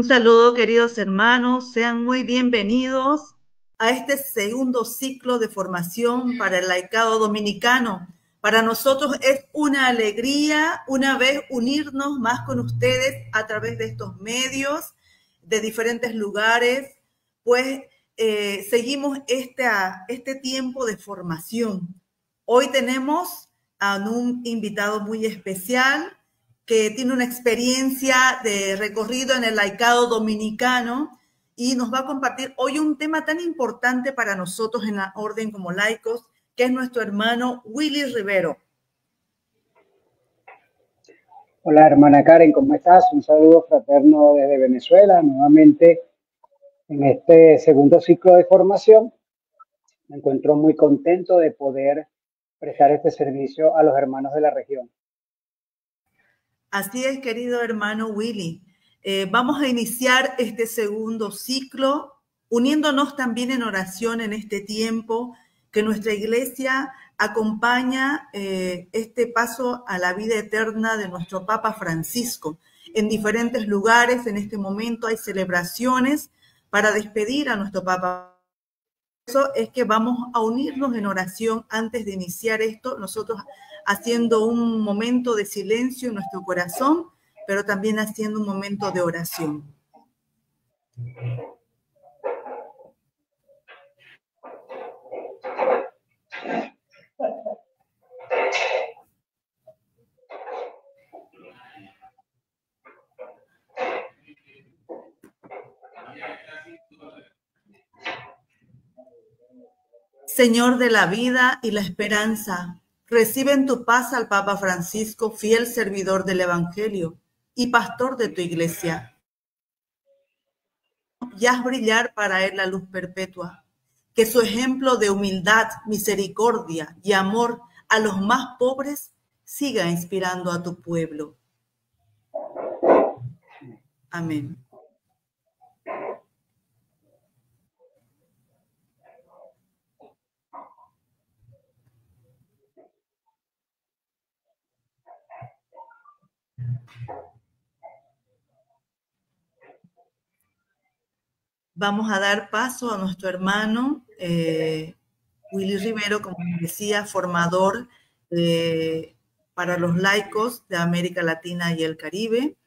Un saludo, queridos hermanos, sean muy bienvenidos a este segundo ciclo de formación para el laicado dominicano. Para nosotros es una alegría una vez unirnos más con ustedes a través de estos medios de diferentes lugares, pues seguimos este tiempo de formación. Hoy tenemos a un invitado muy especial que tiene una experiencia de recorrido en el laicado dominicano y nos va a compartir hoy un tema tan importante para nosotros en la orden como laicos, que es nuestro hermano Willy Rivero. Hola, hermana Karen, ¿cómo estás? Un saludo fraterno desde Venezuela, nuevamente en este segundo ciclo de formación. Me encuentro muy contento de poder prestar este servicio a los hermanos de la región. Así es, querido hermano Willy. Vamos a iniciar este segundo ciclo uniéndonos también en oración en este tiempo que nuestra iglesia acompaña este paso a la vida eterna de nuestro Papa Francisco. En diferentes lugares en este momento hay celebraciones para despedir a nuestro Papa. Eso es que vamos a unirnos en oración antes de iniciar esto, nosotros haciendo un momento de silencio en nuestro corazón, pero también haciendo un momento de oración. Señor de la vida y la esperanza, recibe en tu paz al Papa Francisco, fiel servidor del Evangelio y pastor de tu iglesia. Y haz brillar para él la luz perpetua. Que su ejemplo de humildad, misericordia y amor a los más pobres siga inspirando a tu pueblo. Amén. Vamos a dar paso a nuestro hermano Willy Rivero, como decía, formador para los laicos de América Latina y el Caribe.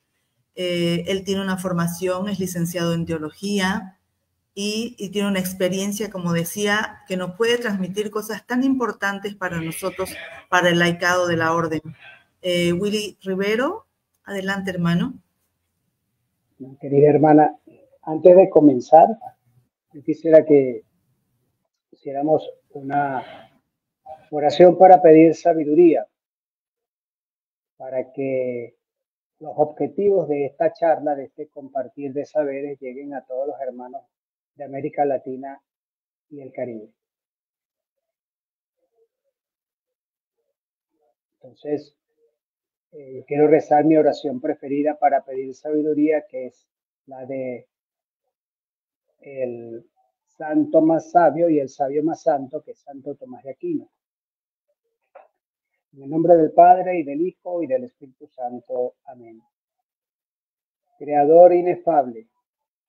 Él tiene una formación, es licenciado en teología y tiene una experiencia, como decía, que nos puede transmitir cosas tan importantes para nosotros, para el laicado de la orden. Willy Rivero, adelante, hermano. Querida hermana, antes de comenzar, yo quisiera que hiciéramos una oración para pedir sabiduría, para que los objetivos de esta charla, de este compartir de saberes, lleguen a todos los hermanos de América Latina y el Caribe. Entonces, quiero rezar mi oración preferida para pedir sabiduría, que es la de el santo más sabio y el sabio más santo, que es Santo Tomás de Aquino. En el nombre del Padre, y del Hijo, y del Espíritu Santo. Amén. Creador inefable,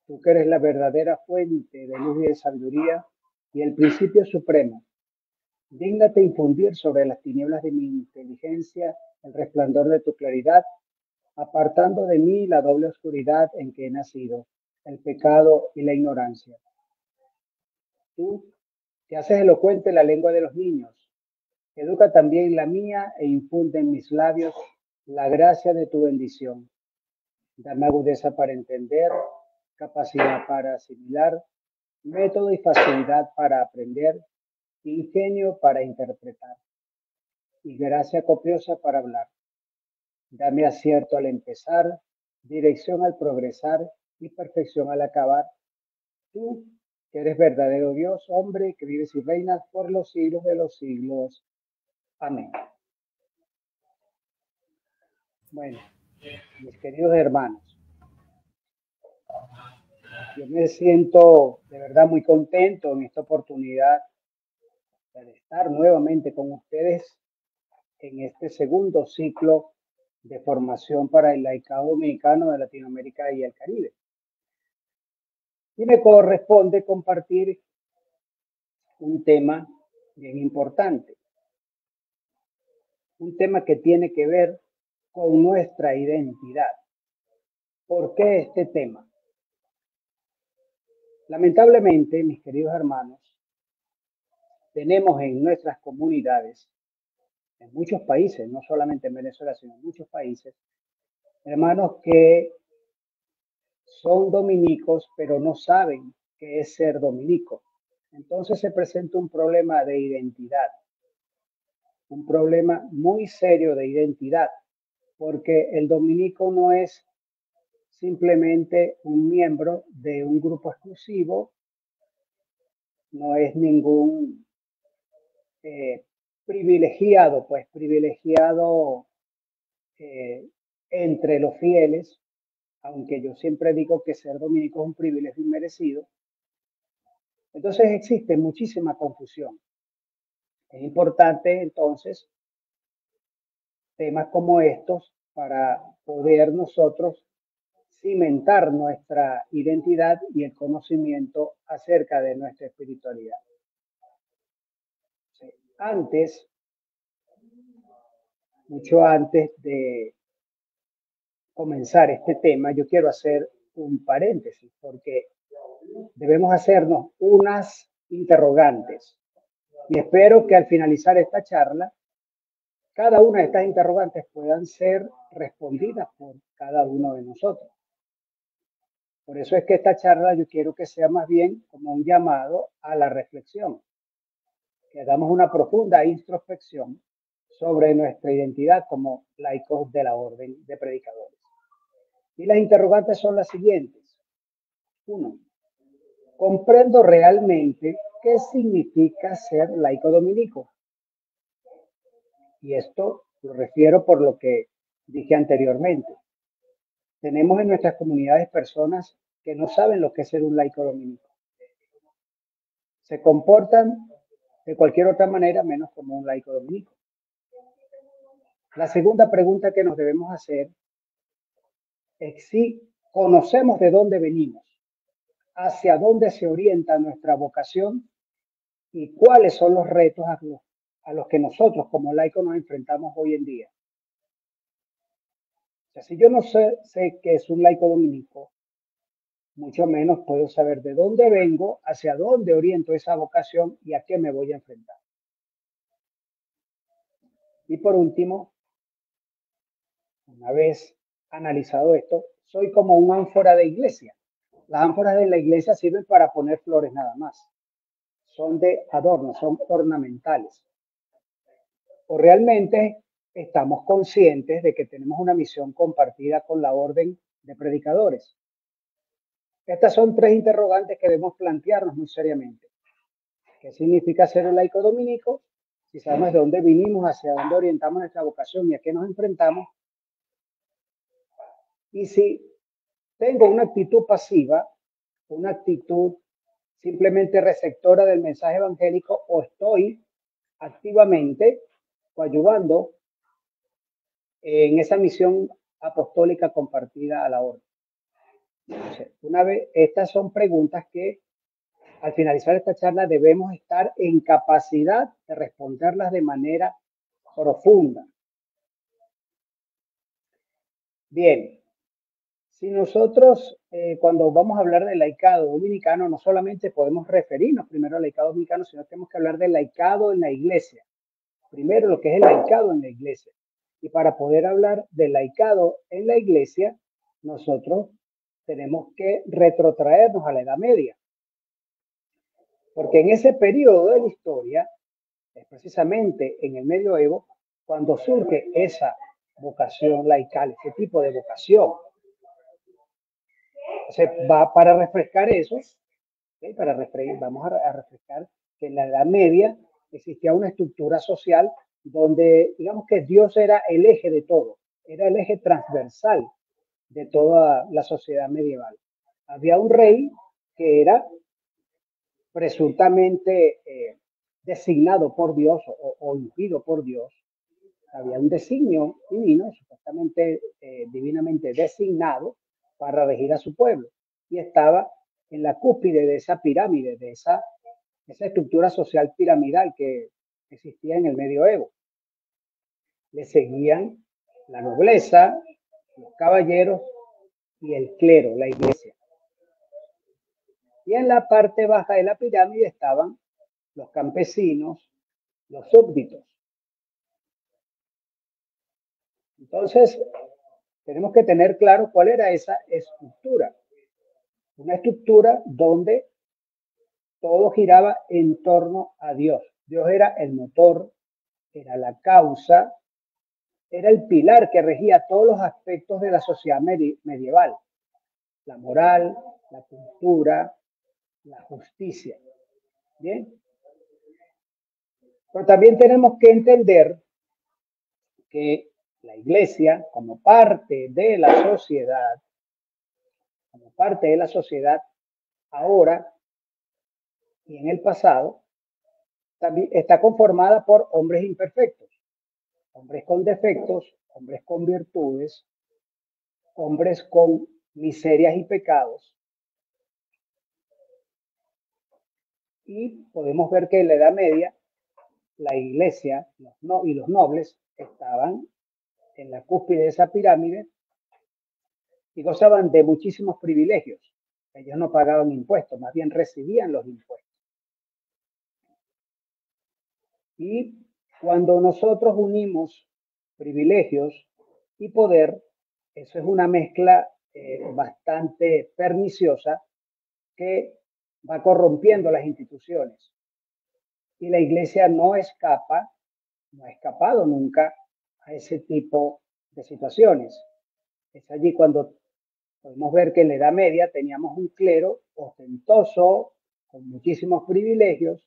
tú que eres la verdadera fuente de luz y de sabiduría, y el principio supremo, dígnate infundir sobre las tinieblas de mi inteligencia el resplandor de tu claridad, apartando de mí la doble oscuridad en que he nacido, el pecado y la ignorancia. Tú, que haces elocuente la lengua de los niños, educa también la mía e infunde en mis labios la gracia de tu bendición. Dame agudeza para entender, capacidad para asimilar, método y facilidad para aprender, ingenio para interpretar y gracia copiosa para hablar. Dame acierto al empezar, dirección al progresar y perfección al acabar. Tú, que eres verdadero Dios, hombre, que vives y reinas por los siglos de los siglos. Amén. Bueno, mis queridos hermanos, yo me siento de verdad muy contento en esta oportunidad de estar nuevamente con ustedes en este segundo ciclo de formación para el laicado dominicano de Latinoamérica y el Caribe. Y me corresponde compartir un tema bien importante, un tema que tiene que ver con nuestra identidad. ¿Por qué este tema? Lamentablemente, mis queridos hermanos, tenemos en nuestras comunidades, en muchos países, no solamente en Venezuela, sino en muchos países, hermanos que son dominicos, pero no saben qué es ser dominico. Entonces se presenta un problema de identidad, un problema muy serio de identidad, porque el dominico no es simplemente un miembro de un grupo exclusivo, no es ningún privilegiado, pues privilegiado eh, entre los fieles, aunque yo siempre digo que ser dominico es un privilegio inmerecido. Entonces existe muchísima confusión. Es importante entonces temas como estos para poder nosotros cimentar nuestra identidad y el conocimiento acerca de nuestra espiritualidad. Antes, mucho antes de comenzar este tema, yo quiero hacer un paréntesis porque debemos hacernos unas interrogantes y espero que al finalizar esta charla, cada una de estas interrogantes puedan ser respondidas por cada uno de nosotros. Por eso es que esta charla yo quiero que sea más bien como un llamado a la reflexión, que hagamos una profunda introspección sobre nuestra identidad como laicos de la orden de predicadores. Y las interrogantes son las siguientes. 1. ¿Comprendo realmente qué significa ser laico dominico? Y esto lo refiero por lo que dije anteriormente. Tenemos en nuestras comunidades personas que no saben lo que es ser un laico dominico. Se comportan de cualquier otra manera menos como un laico dominico. La segunda pregunta que nos debemos hacer es si conocemos de dónde venimos, hacia dónde se orienta nuestra vocación y cuáles son los retos a los que nosotros como laicos nos enfrentamos hoy en día. O sea, si yo no sé qué es un laico dominico, mucho menos puedo saber de dónde vengo, hacia dónde oriento esa vocación y a qué me voy a enfrentar. Y por último, una vez analizado esto, soy como un ánfora de iglesia. Las ánforas de la iglesia sirven para poner flores nada más. Son de adorno, son ornamentales. O realmente estamos conscientes de que tenemos una misión compartida con la orden de predicadores. Estas son tres interrogantes que debemos plantearnos muy seriamente. ¿Qué significa ser un laico dominico? Si sabemos de dónde vinimos, hacia dónde orientamos nuestra vocación y a qué nos enfrentamos. Y si tengo una actitud pasiva, una actitud simplemente receptora del mensaje evangélico, o estoy activamente coadyuvando en esa misión apostólica compartida a la orden. Entonces, una vez, estas son preguntas que al finalizar esta charla debemos estar en capacidad de responderlas de manera profunda. Bien, si nosotros cuando vamos a hablar del laicado dominicano, no solamente podemos referirnos primero al laicado dominicano, sino que tenemos que hablar del laicado en la iglesia. Primero lo que es el laicado en la iglesia. Y para poder hablar del laicado en la iglesia, nosotros tenemos que retrotraernos a la Edad Media. Porque en ese periodo de la historia, es precisamente en el medioevo, cuando surge esa vocación laical, ese tipo de vocación. Entonces, va para refrescar eso, ¿okay? Vamos a refrescar que en la Edad Media existía una estructura social donde, digamos que Dios era el eje de todo, era el eje transversal de toda la sociedad medieval. Había un rey que era presuntamente designado por Dios o ungido por Dios. Había un designio divino, supuestamente divinamente designado para regir a su pueblo. Y estaba en la cúspide de esa pirámide, de esa estructura social piramidal que existía en el medioevo. Le seguían la nobleza, los caballeros y el clero, la iglesia. Y en la parte baja de la pirámide estaban los campesinos, los súbditos. Entonces, tenemos que tener claro cuál era esa estructura. Una estructura donde todo giraba en torno a Dios. Dios era el motor, era la causa, era el pilar que regía todos los aspectos de la sociedad medieval. La moral, la cultura, la justicia. ¿Bien? Pero también tenemos que entender que la iglesia, como parte de la sociedad, ahora y en el pasado, también está conformada por hombres imperfectos, hombres con defectos, hombres con virtudes, hombres con miserias y pecados. Y podemos ver que en la Edad Media la iglesia y los nobles estaban en la cúspide de esa pirámide y gozaban de muchísimos privilegios. Ellos no pagaban impuestos, más bien recibían los impuestos. Y cuando nosotros unimos privilegios y poder, eso es una mezcla bastante perniciosa que va corrompiendo las instituciones. Y la iglesia no ha escapado nunca a ese tipo de situaciones. Es allí cuando podemos ver que en la Edad Media teníamos un clero ostentoso, con muchísimos privilegios,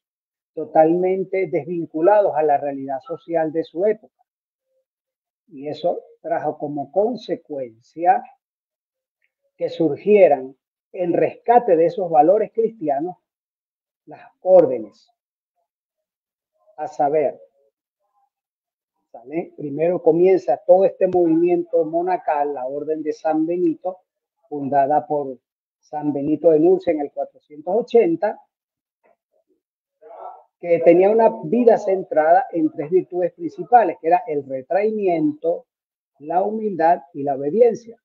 totalmente desvinculados a la realidad social de su época. Y eso trajo como consecuencia que surgieran en rescate de esos valores cristianos las órdenes. A saber, ¿sale? Primero comienza todo este movimiento monacal, la Orden de San Benito, fundada por San Benito de Nursia en el 480, que tenía una vida centrada en tres virtudes principales, que era el retraimiento, la humildad y la obediencia.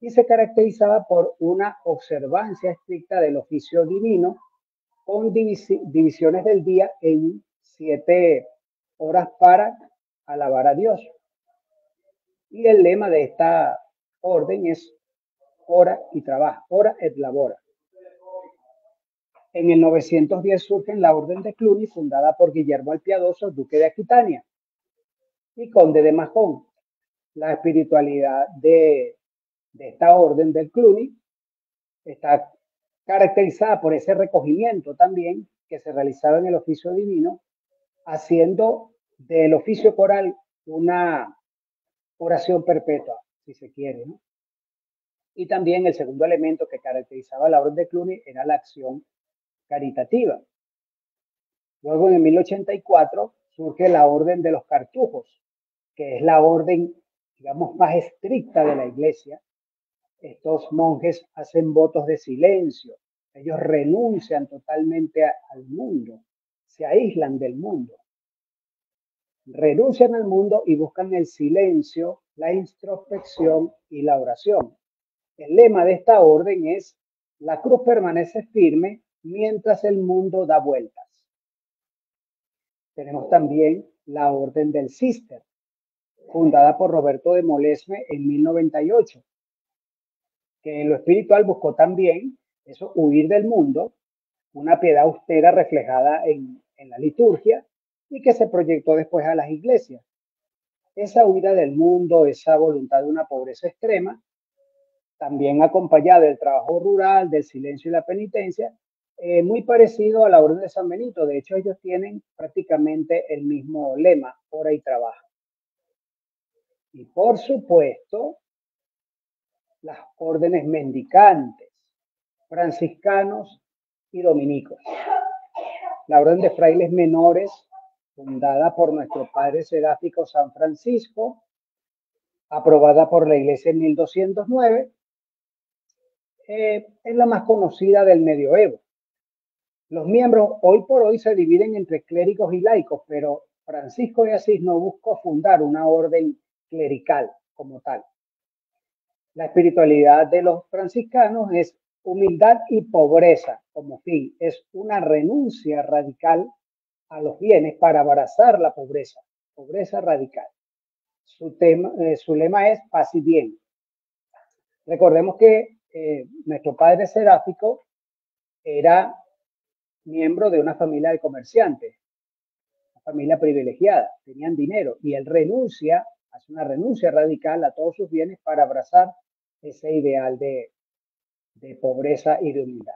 Y se caracterizaba por una observancia estricta del oficio divino, con divisiones del día en 7 horas para alabar a Dios. Y el lema de esta orden es ora y trabaja, ora et labora. En el 910 surge la Orden de Cluny, fundada por Guillermo el Piadoso, duque de Aquitania y conde de Mahón. La espiritualidad de esta Orden de Cluny está caracterizada por ese recogimiento también que se realizaba en el oficio divino, haciendo del oficio coral una oración perpetua, si se quiere, ¿no? Y también el segundo elemento que caracterizaba la Orden de Cluny era la acción caritativa. Luego, en el 1084, surge la Orden de los Cartujos, que es la orden, digamos, más estricta de la iglesia. Estos monjes hacen votos de silencio, ellos renuncian totalmente al mundo, se aíslan del mundo, renuncian al mundo y buscan el silencio, la introspección y la oración. El lema de esta orden es: la cruz permanece firme mientras el mundo da vueltas. Tenemos también la Orden del Císter, fundada por Roberto de Molesme en 1098, que en lo espiritual buscó también eso, huir del mundo, una piedad austera reflejada en la liturgia y que se proyectó después a las iglesias. Esa huida del mundo, esa voluntad de una pobreza extrema, también acompañada del trabajo rural, del silencio y la penitencia, muy parecido a la Orden de San Benito. De hecho, ellos tienen prácticamente el mismo lema, ora y trabaja. Y por supuesto, las órdenes mendicantes, franciscanos y dominicos. La Orden de Frailes Menores, fundada por nuestro padre seráfico San Francisco, aprobada por la Iglesia en 1209, es la más conocida del medioevo. Los miembros hoy por hoy se dividen entre clérigos y laicos, pero Francisco de Asís no buscó fundar una orden clerical como tal. La espiritualidad de los franciscanos es humildad y pobreza como fin. Es una renuncia radical a los bienes para abrazar la pobreza, pobreza radical. Su lema es paz y bien. Recordemos que nuestro padre Seráfico era miembro de una familia de comerciantes, una familia privilegiada, tenían dinero y él renuncia, hace una renuncia radical a todos sus bienes para abrazar ese ideal de pobreza y de humildad.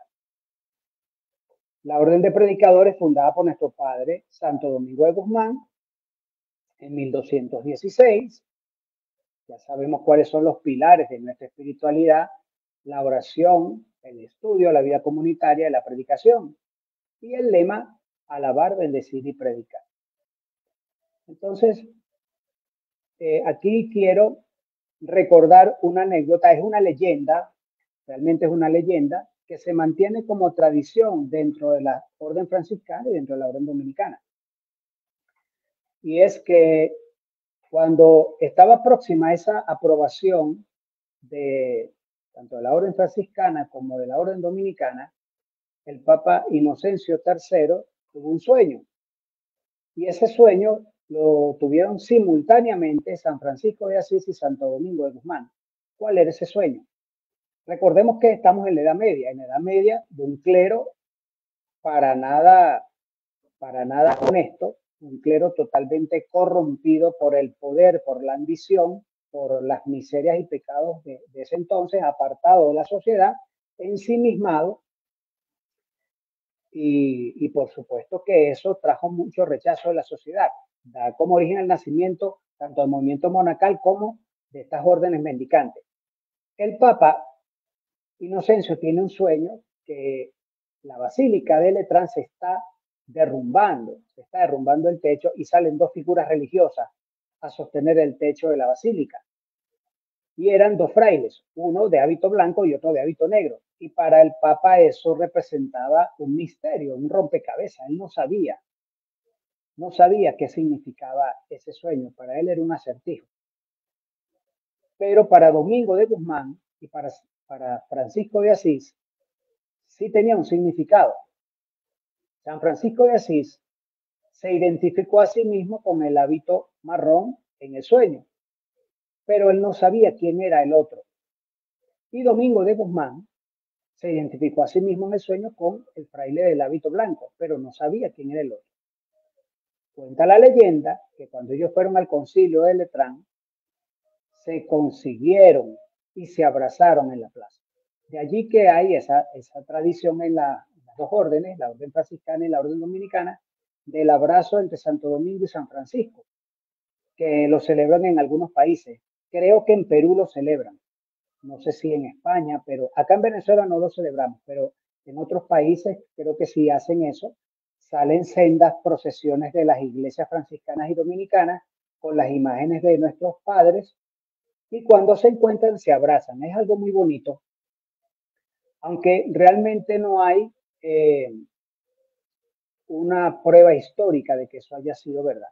La orden de predicadores fundada por nuestro padre Santo Domingo de Guzmán en 1216. Ya sabemos cuáles son los pilares de nuestra espiritualidad: la oración, el estudio, la vida comunitaria y la predicación. Y el lema: alabar, bendecir y predicar. Entonces, aquí quiero recordar una anécdota, es una leyenda, realmente es una leyenda que se mantiene como tradición dentro de la orden franciscana y dentro de la orden dominicana. Y es que cuando estaba próxima esa aprobación de tanto de la orden franciscana como de la orden dominicana, el Papa Inocencio III tuvo un sueño. Y ese sueño lo tuvieron simultáneamente San Francisco de Asís y Santo Domingo de Guzmán. ¿Cuál era ese sueño? Recordemos que estamos en la Edad Media de un clero para nada honesto, un clero totalmente corrompido por el poder, por la ambición, por las miserias y pecados de ese entonces, apartado de la sociedad, ensimismado. Y por supuesto que eso trajo mucho rechazo de la sociedad. Da como origen el nacimiento tanto del movimiento monacal como de estas órdenes mendicantes. El Papa Inocencio tiene un sueño que la Basílica de Letrán se está derrumbando el techo y salen dos figuras religiosas a sostener el techo de la basílica. Y eran dos frailes, uno de hábito blanco y otro de hábito negro. Y para el Papa eso representaba un misterio, un rompecabezas. Él no sabía qué significaba ese sueño. Para él era un acertijo. Pero para Domingo de Guzmán y para Francisco de Asís sí tenía un significado. San Francisco de Asís se identificó a sí mismo con el hábito marrón en el sueño, pero él no sabía quién era el otro. Y Domingo de Guzmán se identificó a sí mismo en el sueño con el fraile del hábito blanco, pero no sabía quién era el otro. Cuenta la leyenda que cuando ellos fueron al concilio de Letrán, se consiguieron y se abrazaron en la plaza. De allí que hay esa tradición en las dos órdenes, la orden franciscana y la orden dominicana, del abrazo entre Santo Domingo y San Francisco, que lo celebran en algunos países. Creo que en Perú lo celebran. No sé si en España, pero acá en Venezuela no lo celebramos, pero en otros países creo que sí hacen eso. Salen sendas procesiones de las iglesias franciscanas y dominicanas con las imágenes de nuestros padres y cuando se encuentran se abrazan. Es algo muy bonito, aunque realmente no hay una prueba histórica de que eso haya sido verdad.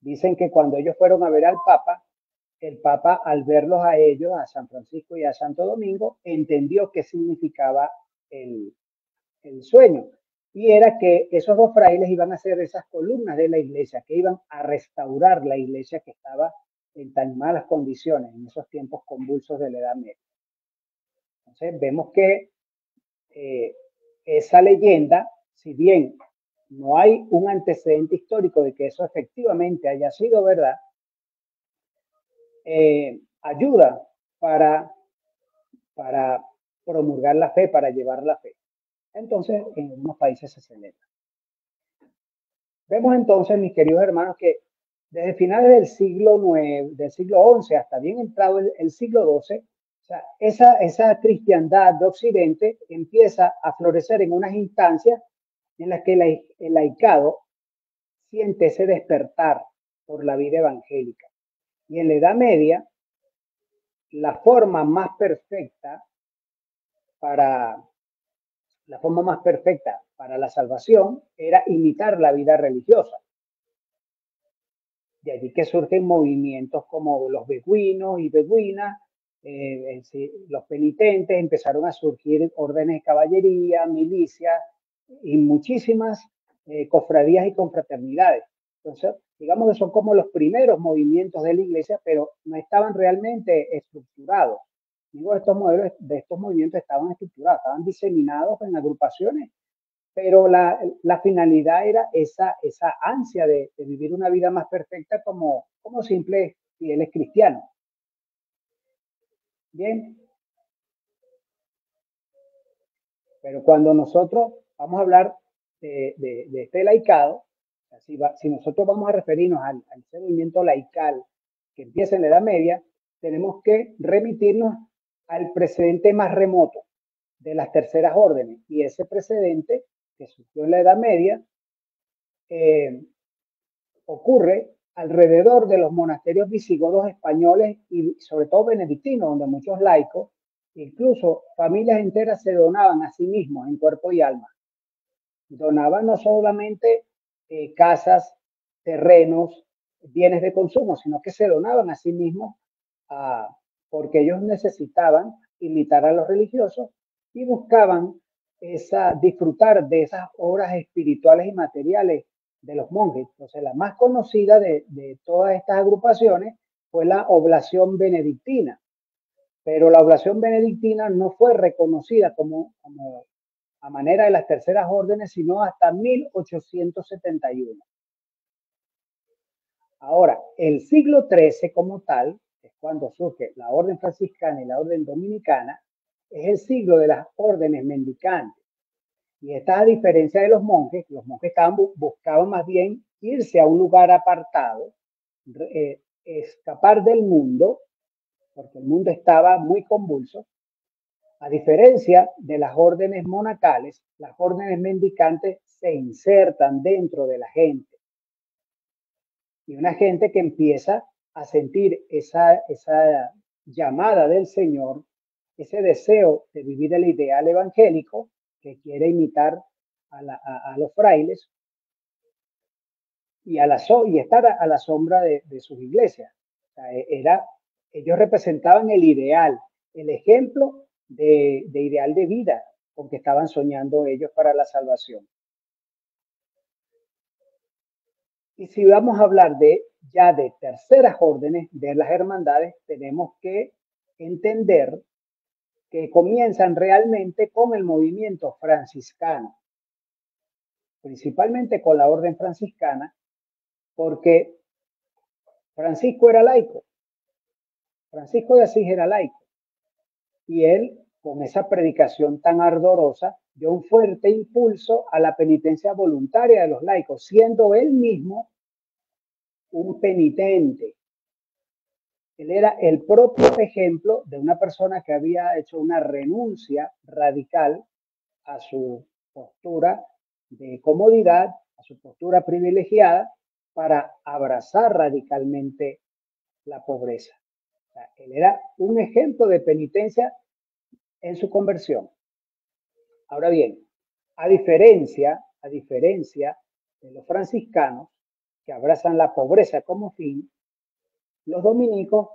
Dicen que cuando ellos fueron a ver al Papa, el Papa, al verlos a ellos, a San Francisco y a Santo Domingo, entendió qué significaba el sueño. Y era que esos dos frailes iban a ser esas columnas de la iglesia, que iban a restaurar la iglesia que estaba en tan malas condiciones en esos tiempos convulsos de la Edad Media. Entonces vemos que esa leyenda, si bien no hay un antecedente histórico de que eso efectivamente haya sido verdad, ayuda para promulgar la fe, para llevar la fe. Entonces, en algunos países se celebra. Vemos entonces, mis queridos hermanos, que desde finales del siglo XI hasta bien entrado el siglo XII, o sea, esa cristiandad de Occidente empieza a florecer en unas instancias en las que el laicado siente ese despertar por la vida evangélica. Y en la Edad Media, la forma más perfecta para la forma más perfecta para la salvación era imitar la vida religiosa. De allí que surgen movimientos como los beduinos y beduinas, los penitentes, empezaron a surgir órdenes de caballería, milicias y muchísimas cofradías y confraternidades. Entonces, digamos que son como los primeros movimientos de la iglesia, pero no estaban realmente estructurados. Digo, estos modelos de estos movimientos estaban estructurados, estaban diseminados en agrupaciones, pero la finalidad era esa ansia de vivir una vida más perfecta como simples fieles cristianos. Bien, pero cuando nosotros vamos a hablar de este laicado, si nosotros vamos a referirnos al movimiento laical que empieza en la Edad Media, tenemos que remitirnos al precedente más remoto de las terceras órdenes, y ese precedente que surgió en la Edad Media ocurre alrededor de los monasterios visigodos españoles y sobre todo benedictinos, donde muchos laicos, incluso familias enteras, se donaban a sí mismos en cuerpo y alma. Donaban no solamente casas, terrenos, bienes de consumo, sino que se donaban a sí mismos porque ellos necesitaban imitar a los religiosos y buscaban disfrutar de esas obras espirituales y materiales de los monjes. Entonces, la más conocida de todas estas agrupaciones fue la oblación benedictina, pero la oblación benedictina no fue reconocida como a manera de las terceras órdenes, sino hasta 1871. Ahora, el siglo XIII como tal, es cuando surge la orden franciscana y la orden dominicana, es el siglo de las órdenes mendicantes. Y esta, a diferencia de los monjes buscaban más bien irse a un lugar apartado, escapar del mundo, porque el mundo estaba muy convulso. A diferencia de las órdenes monacales, las órdenes mendicantes se insertan dentro de la gente. Y una gente que empieza a sentir esa llamada del Señor, ese deseo de vivir el ideal evangélico, que quiere imitar a los frailes y estar a la sombra de sus iglesias. O sea, ellos representaban el ideal, el ejemplo de ideal de vida con que estaban soñando ellos para la salvación. Y si vamos a hablar ya de terceras órdenes, de las hermandades, tenemos que entender que comienzan realmente con el movimiento franciscano, principalmente con la orden franciscana, porque Francisco era laico, Francisco de Asís era laico, y él, con esa predicación tan ardorosa, dio un fuerte impulso a la penitencia voluntaria de los laicos, siendo él mismo un penitente. Él era el propio ejemplo de una persona que había hecho una renuncia radical a su postura de comodidad, a su postura privilegiada, para abrazar radicalmente la pobreza. O sea, él era un ejemplo de penitencia en su conversión. Ahora bien, a diferencia de los franciscanos, que abrazan la pobreza como fin, los dominicos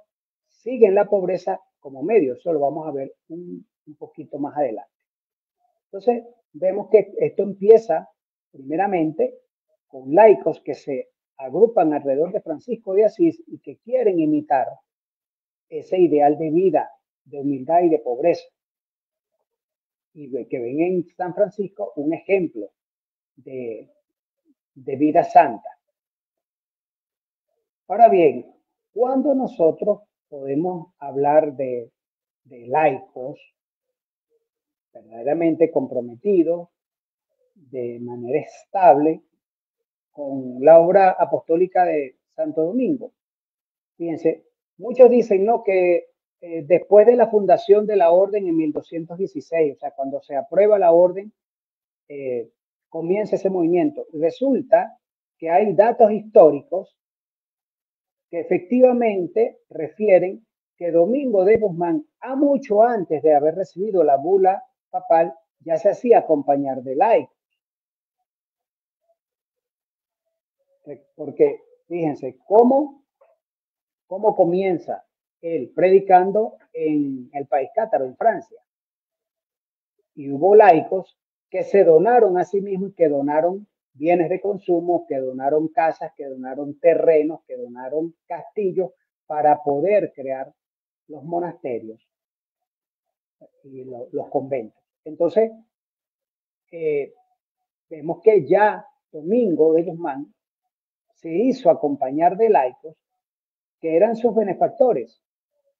siguen la pobreza como medio. Eso lo vamos a ver un poquito más adelante. Entonces, vemos que esto empieza primeramente con laicos que se agrupan alrededor de Francisco de Asís y que quieren imitar ese ideal de vida, de humildad y de pobreza. Y que ven en San Francisco un ejemplo de vida santa. Ahora bien, ¿cuándo nosotros podemos hablar de laicos verdaderamente comprometidos de manera estable con la obra apostólica de Santo Domingo? Fíjense, muchos dicen, ¿no?, que después de la fundación de la orden en 1216, o sea, cuando se aprueba la orden, comienza ese movimiento. Resulta que hay datos históricos que efectivamente refieren que Domingo de Guzmán, a mucho antes de haber recibido la bula papal ya se hacía acompañar de laicos. Porque fíjense cómo comienza él predicando en el país cátaro, en Francia. Y hubo laicos que se donaron a sí mismos y que donaron bienes de consumo, que donaron casas, que donaron terrenos, que donaron castillos para poder crear los monasterios y los conventos. Entonces, vemos que ya Domingo de Guzmán se hizo acompañar de laicos que eran sus benefactores,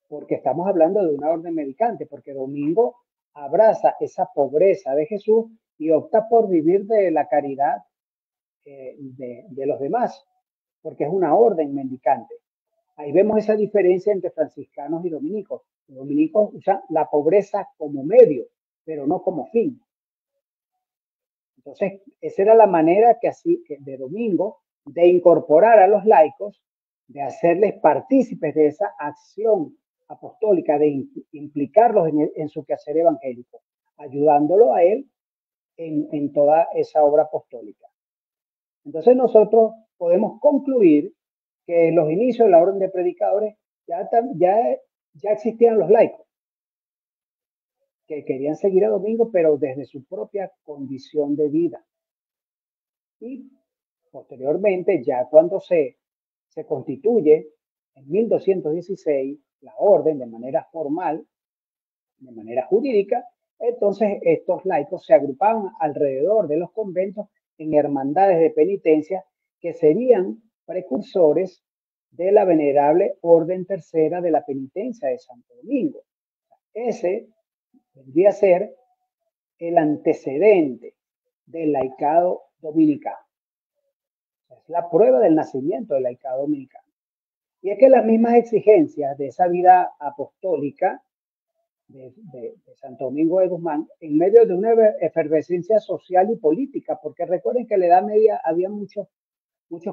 porque estamos hablando de una orden mendicante, porque Domingo abraza esa pobreza de Jesús y opta por vivir de la caridad de los demás, porque es una orden mendicante. Ahí vemos esa diferencia entre franciscanos y dominicos. Los dominicos usan la pobreza como medio, pero no como fin. Entonces, esa era la manera de Domingo de incorporar a los laicos, de hacerles partícipes de esa acción apostólica, de implicarlos en su quehacer evangélico, ayudándolo a él en toda esa obra apostólica. Entonces nosotros podemos concluir que en los inicios de la orden de predicadores ya existían los laicos que querían seguir a Domingo, pero desde su propia condición de vida. Y posteriormente, ya cuando se constituye en 1216 la orden de manera formal, de manera jurídica, entonces estos laicos se agrupaban alrededor de los conventos en hermandades de penitencia que serían precursores de la venerable Orden Tercera de la Penitencia de Santo Domingo. Ese vendría a ser el antecedente del laicado dominicano. Es la prueba del nacimiento del laicado dominicano. Y es que las mismas exigencias de esa vida apostólica de Santo Domingo de Guzmán, en medio de una efervescencia social y política, porque recuerden que en la Edad Media había muchos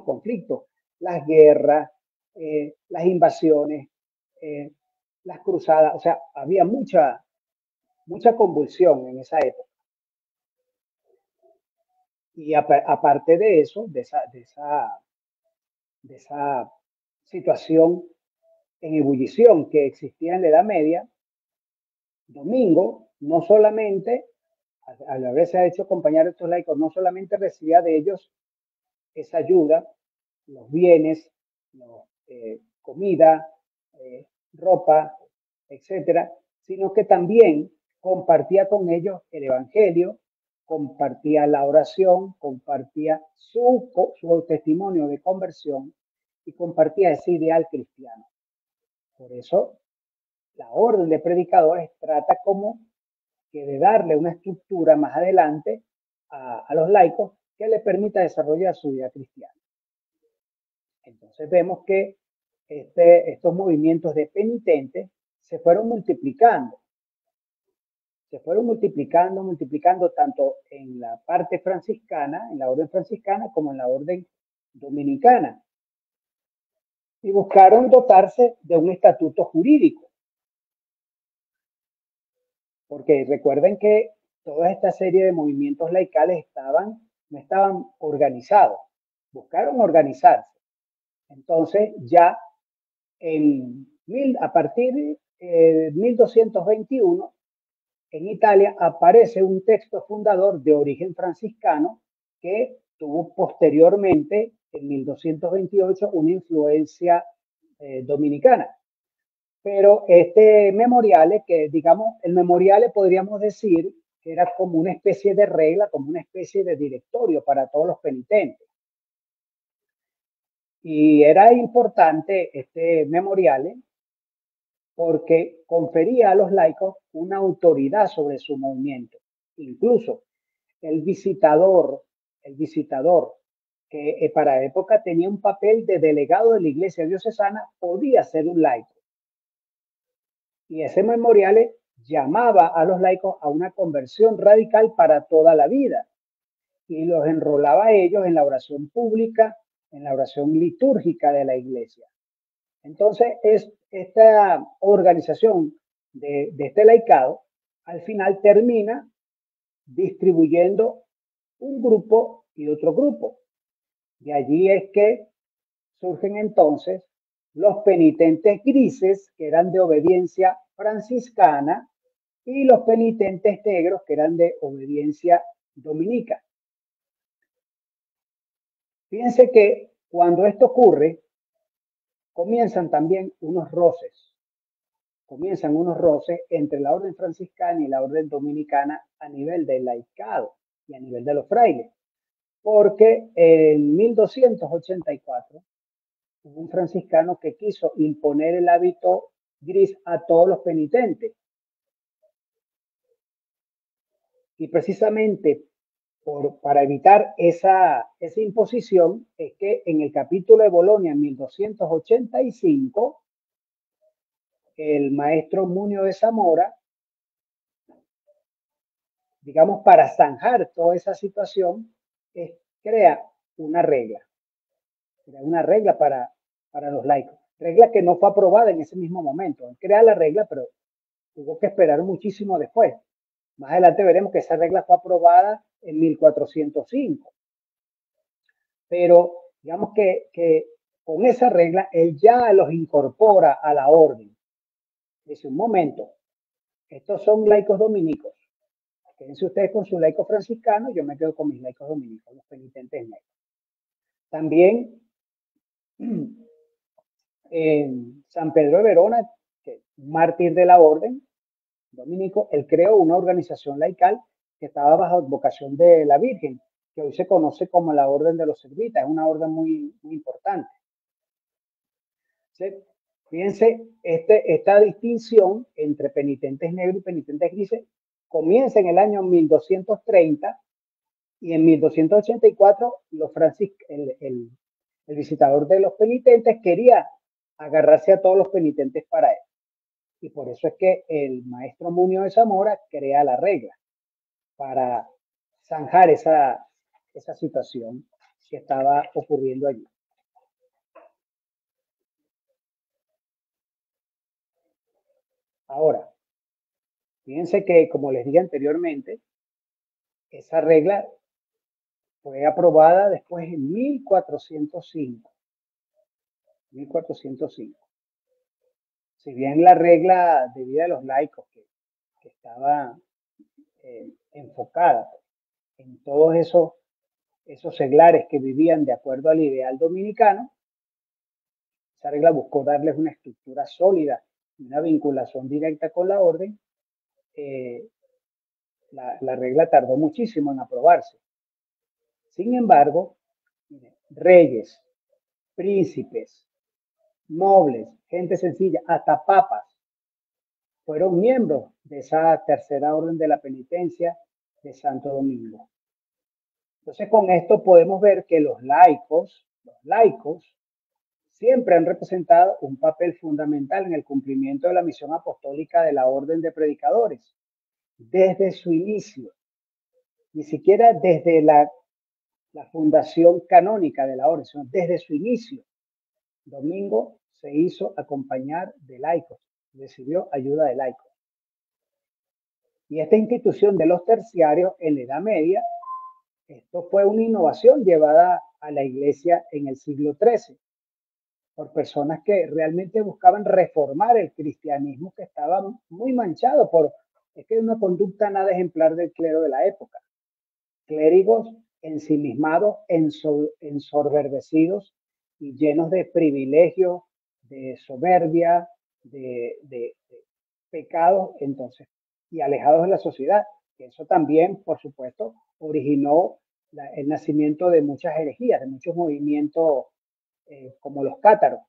conflictos, las guerras, las invasiones, las cruzadas, o sea, había mucha convulsión en esa época. Y aparte de eso, de esa situación en ebullición que existía en la Edad Media, Domingo no solamente, al haberse hecho acompañar a estos laicos, no solamente recibía de ellos esa ayuda, los bienes, comida, ropa, etcétera, sino que también compartía con ellos el evangelio, compartía la oración, compartía su testimonio de conversión y compartía ese ideal cristiano. Por eso, la orden de predicadores trata como que de darle una estructura más adelante a los laicos que les permita desarrollar su vida cristiana. Entonces vemos que estos movimientos de penitentes se fueron multiplicando tanto en la parte franciscana, en la orden franciscana, como en la orden dominicana. Y buscaron dotarse de un estatuto jurídico. Porque recuerden que toda esta serie de movimientos laicales no estaban organizados, buscaron organizarse. Entonces ya a partir de 1221, en Italia aparece un texto fundador de origen franciscano que tuvo posteriormente, en 1228, una influencia dominicana. Pero este memoriale, que digamos, el memoriale podríamos decir que era como una especie de regla, como una especie de directorio para todos los penitentes. Y era importante este memoriale porque confería a los laicos una autoridad sobre su movimiento. Incluso el visitador, que para la época tenía un papel de delegado de la iglesia diocesana, podía ser un laico. Y ese memorial llamaba a los laicos a una conversión radical para toda la vida y los enrolaba a ellos en la oración pública, en la oración litúrgica de la iglesia. Entonces, esta organización de este laicado al final termina distribuyendo un grupo y otro grupo. De allí es que surgen entonces los penitentes grises, que eran de obediencia franciscana, y los penitentes negros, que eran de obediencia dominica. Fíjense que cuando esto ocurre, comienzan unos roces entre la orden franciscana y la orden dominicana a nivel del laicado y a nivel de los frailes, porque en 1284 hubo un franciscano que quiso imponer el hábito gris a todos los penitentes. Y precisamente para evitar esa imposición es que en el capítulo de Bolonia en 1285 el maestro Munio de Zamora, digamos, para zanjar toda esa situación, crea una regla para los laicos, regla que no fue aprobada en ese mismo momento. Él crea la regla, pero tuvo que esperar muchísimo después. Más adelante veremos que esa regla fue aprobada en 1405. Pero digamos que con esa regla él ya los incorpora a la orden. Dice, un momento, estos son laicos dominicos. Quédense ustedes con sus laicos franciscanos, yo me quedo con mis laicos dominicos, los penitentes negros. También en San Pedro de Verona, que es un mártir de la orden dominico, él creó una organización laical que estaba bajo advocación de la Virgen, que hoy se conoce como la Orden de los Servitas, es una orden muy, muy importante. ¿Sí? Fíjense, esta distinción entre penitentes negros y penitentes grises comienza en el año 1230 y en 1284 el visitador de los penitentes quería agarrarse a todos los penitentes para él. Y por eso es que el maestro Munio de Zamora crea la regla para zanjar esa situación que estaba ocurriendo allí. Ahora, fíjense que, como les dije anteriormente, esa regla fue aprobada después en 1405. 1405. Si bien la regla de vida de los laicos, que estaba enfocada en todos esos seglares que vivían de acuerdo al ideal dominicano, esa regla buscó darles una estructura sólida y una vinculación directa con la orden. La regla tardó muchísimo en aprobarse. Sin embargo, reyes, príncipes, nobles, gente sencilla, hasta papas, fueron miembros de esa tercera orden de la penitencia de Santo Domingo. Entonces, con esto podemos ver que los laicos siempre han representado un papel fundamental en el cumplimiento de la misión apostólica de la orden de predicadores, desde su inicio, ni siquiera desde la fundación canónica de la orden, sino desde su inicio. Domingo se hizo acompañar de laicos, recibió ayuda de laicos. Y esta institución de los terciarios en la Edad Media, esto fue una innovación llevada a la Iglesia en el siglo XIII por personas que realmente buscaban reformar el cristianismo, que estaba muy manchado por una conducta nada ejemplar del clero de la época. Clérigos ensimismados, ensoberbecidos y llenos de privilegios, de soberbia, de pecados, entonces, y alejados de la sociedad. Eso también, por supuesto, originó el nacimiento de muchas herejías, de muchos movimientos como los cátaros.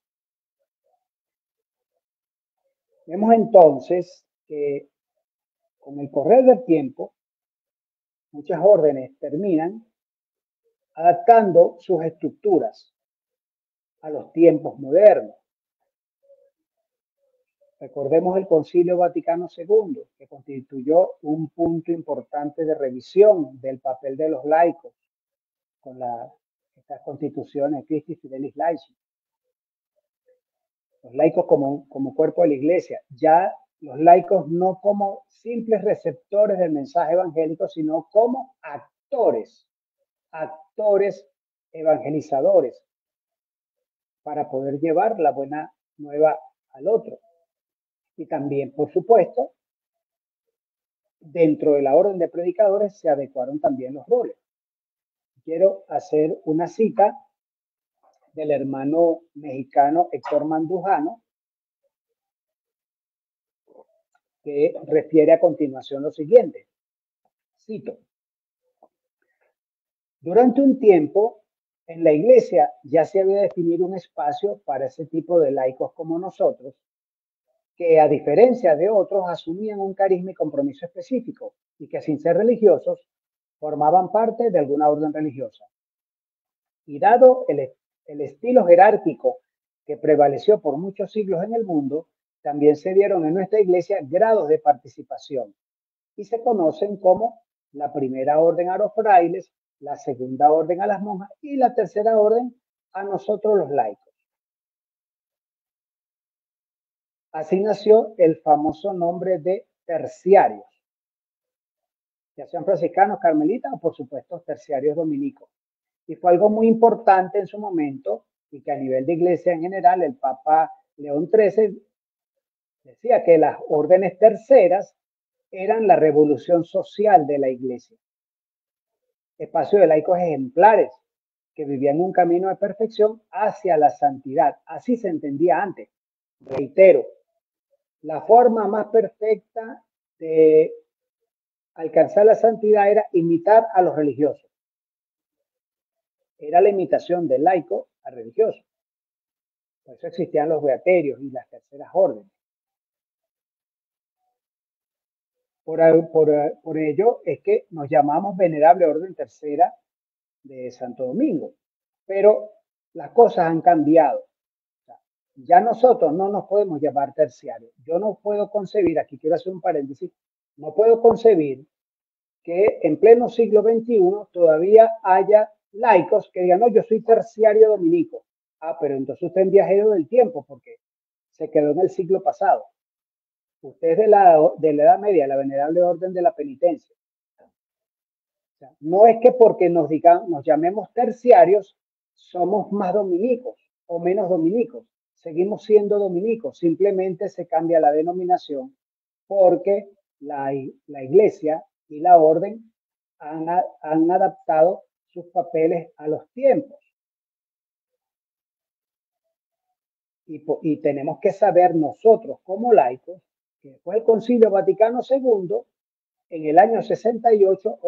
Vemos entonces que con el correr del tiempo, muchas órdenes terminan adaptando sus estructuras a los tiempos modernos. Recordemos el Concilio Vaticano II, que constituyó un punto importante de revisión del papel de los laicos con estas constituciones Christi Fidelis Laici. Los laicos como cuerpo de la Iglesia. Ya los laicos no como simples receptores del mensaje evangélico, sino como actores evangelizadores para poder llevar la buena nueva al otro. Y también, por supuesto, dentro de la orden de predicadores se adecuaron también los roles. Quiero hacer una cita del hermano mexicano Héctor Mandujano, que refiere a continuación lo siguiente. Cito: durante un tiempo, en la iglesia ya se había definido un espacio para ese tipo de laicos como nosotros, que a diferencia de otros asumían un carisma y compromiso específico y que sin ser religiosos formaban parte de alguna orden religiosa. Y dado el estilo jerárquico que prevaleció por muchos siglos en el mundo, también se dieron en nuestra iglesia grados de participación y se conocen como la primera orden a los frailes, la segunda orden a las monjas y la tercera orden a nosotros los laicos. Así nació el famoso nombre de terciarios, ya sean franciscanos, carmelitas o por supuesto terciarios dominicos. Y fue algo muy importante en su momento y que a nivel de iglesia en general el Papa León XIII decía que las órdenes terceras eran la revolución social de la iglesia. Espacio de laicos ejemplares que vivían un camino de perfección hacia la santidad. Así se entendía antes. Reitero, la forma más perfecta de alcanzar la santidad era imitar a los religiosos. Era la imitación del laico al religioso. Por eso existían los beaterios y las terceras órdenes. Por ello es que nos llamamos Venerable Orden Tercera de Santo Domingo. Pero las cosas han cambiado. Ya nosotros no nos podemos llamar terciarios. Yo no puedo concebir, aquí quiero hacer un paréntesis, no puedo concebir que en pleno siglo XXI todavía haya laicos que digan, no, yo soy terciario dominico. Ah, pero entonces usted es viajero del tiempo porque se quedó en el siglo pasado. Usted es de la Edad Media, la Venerable Orden de la Penitencia. O sea, no es que porque nos llamemos terciarios somos más dominicos o menos dominicos. Seguimos siendo dominicos, simplemente se cambia la denominación porque la iglesia y la orden han adaptado sus papeles a los tiempos. Y tenemos que saber nosotros como laicos que después del Concilio Vaticano II, en el año 68,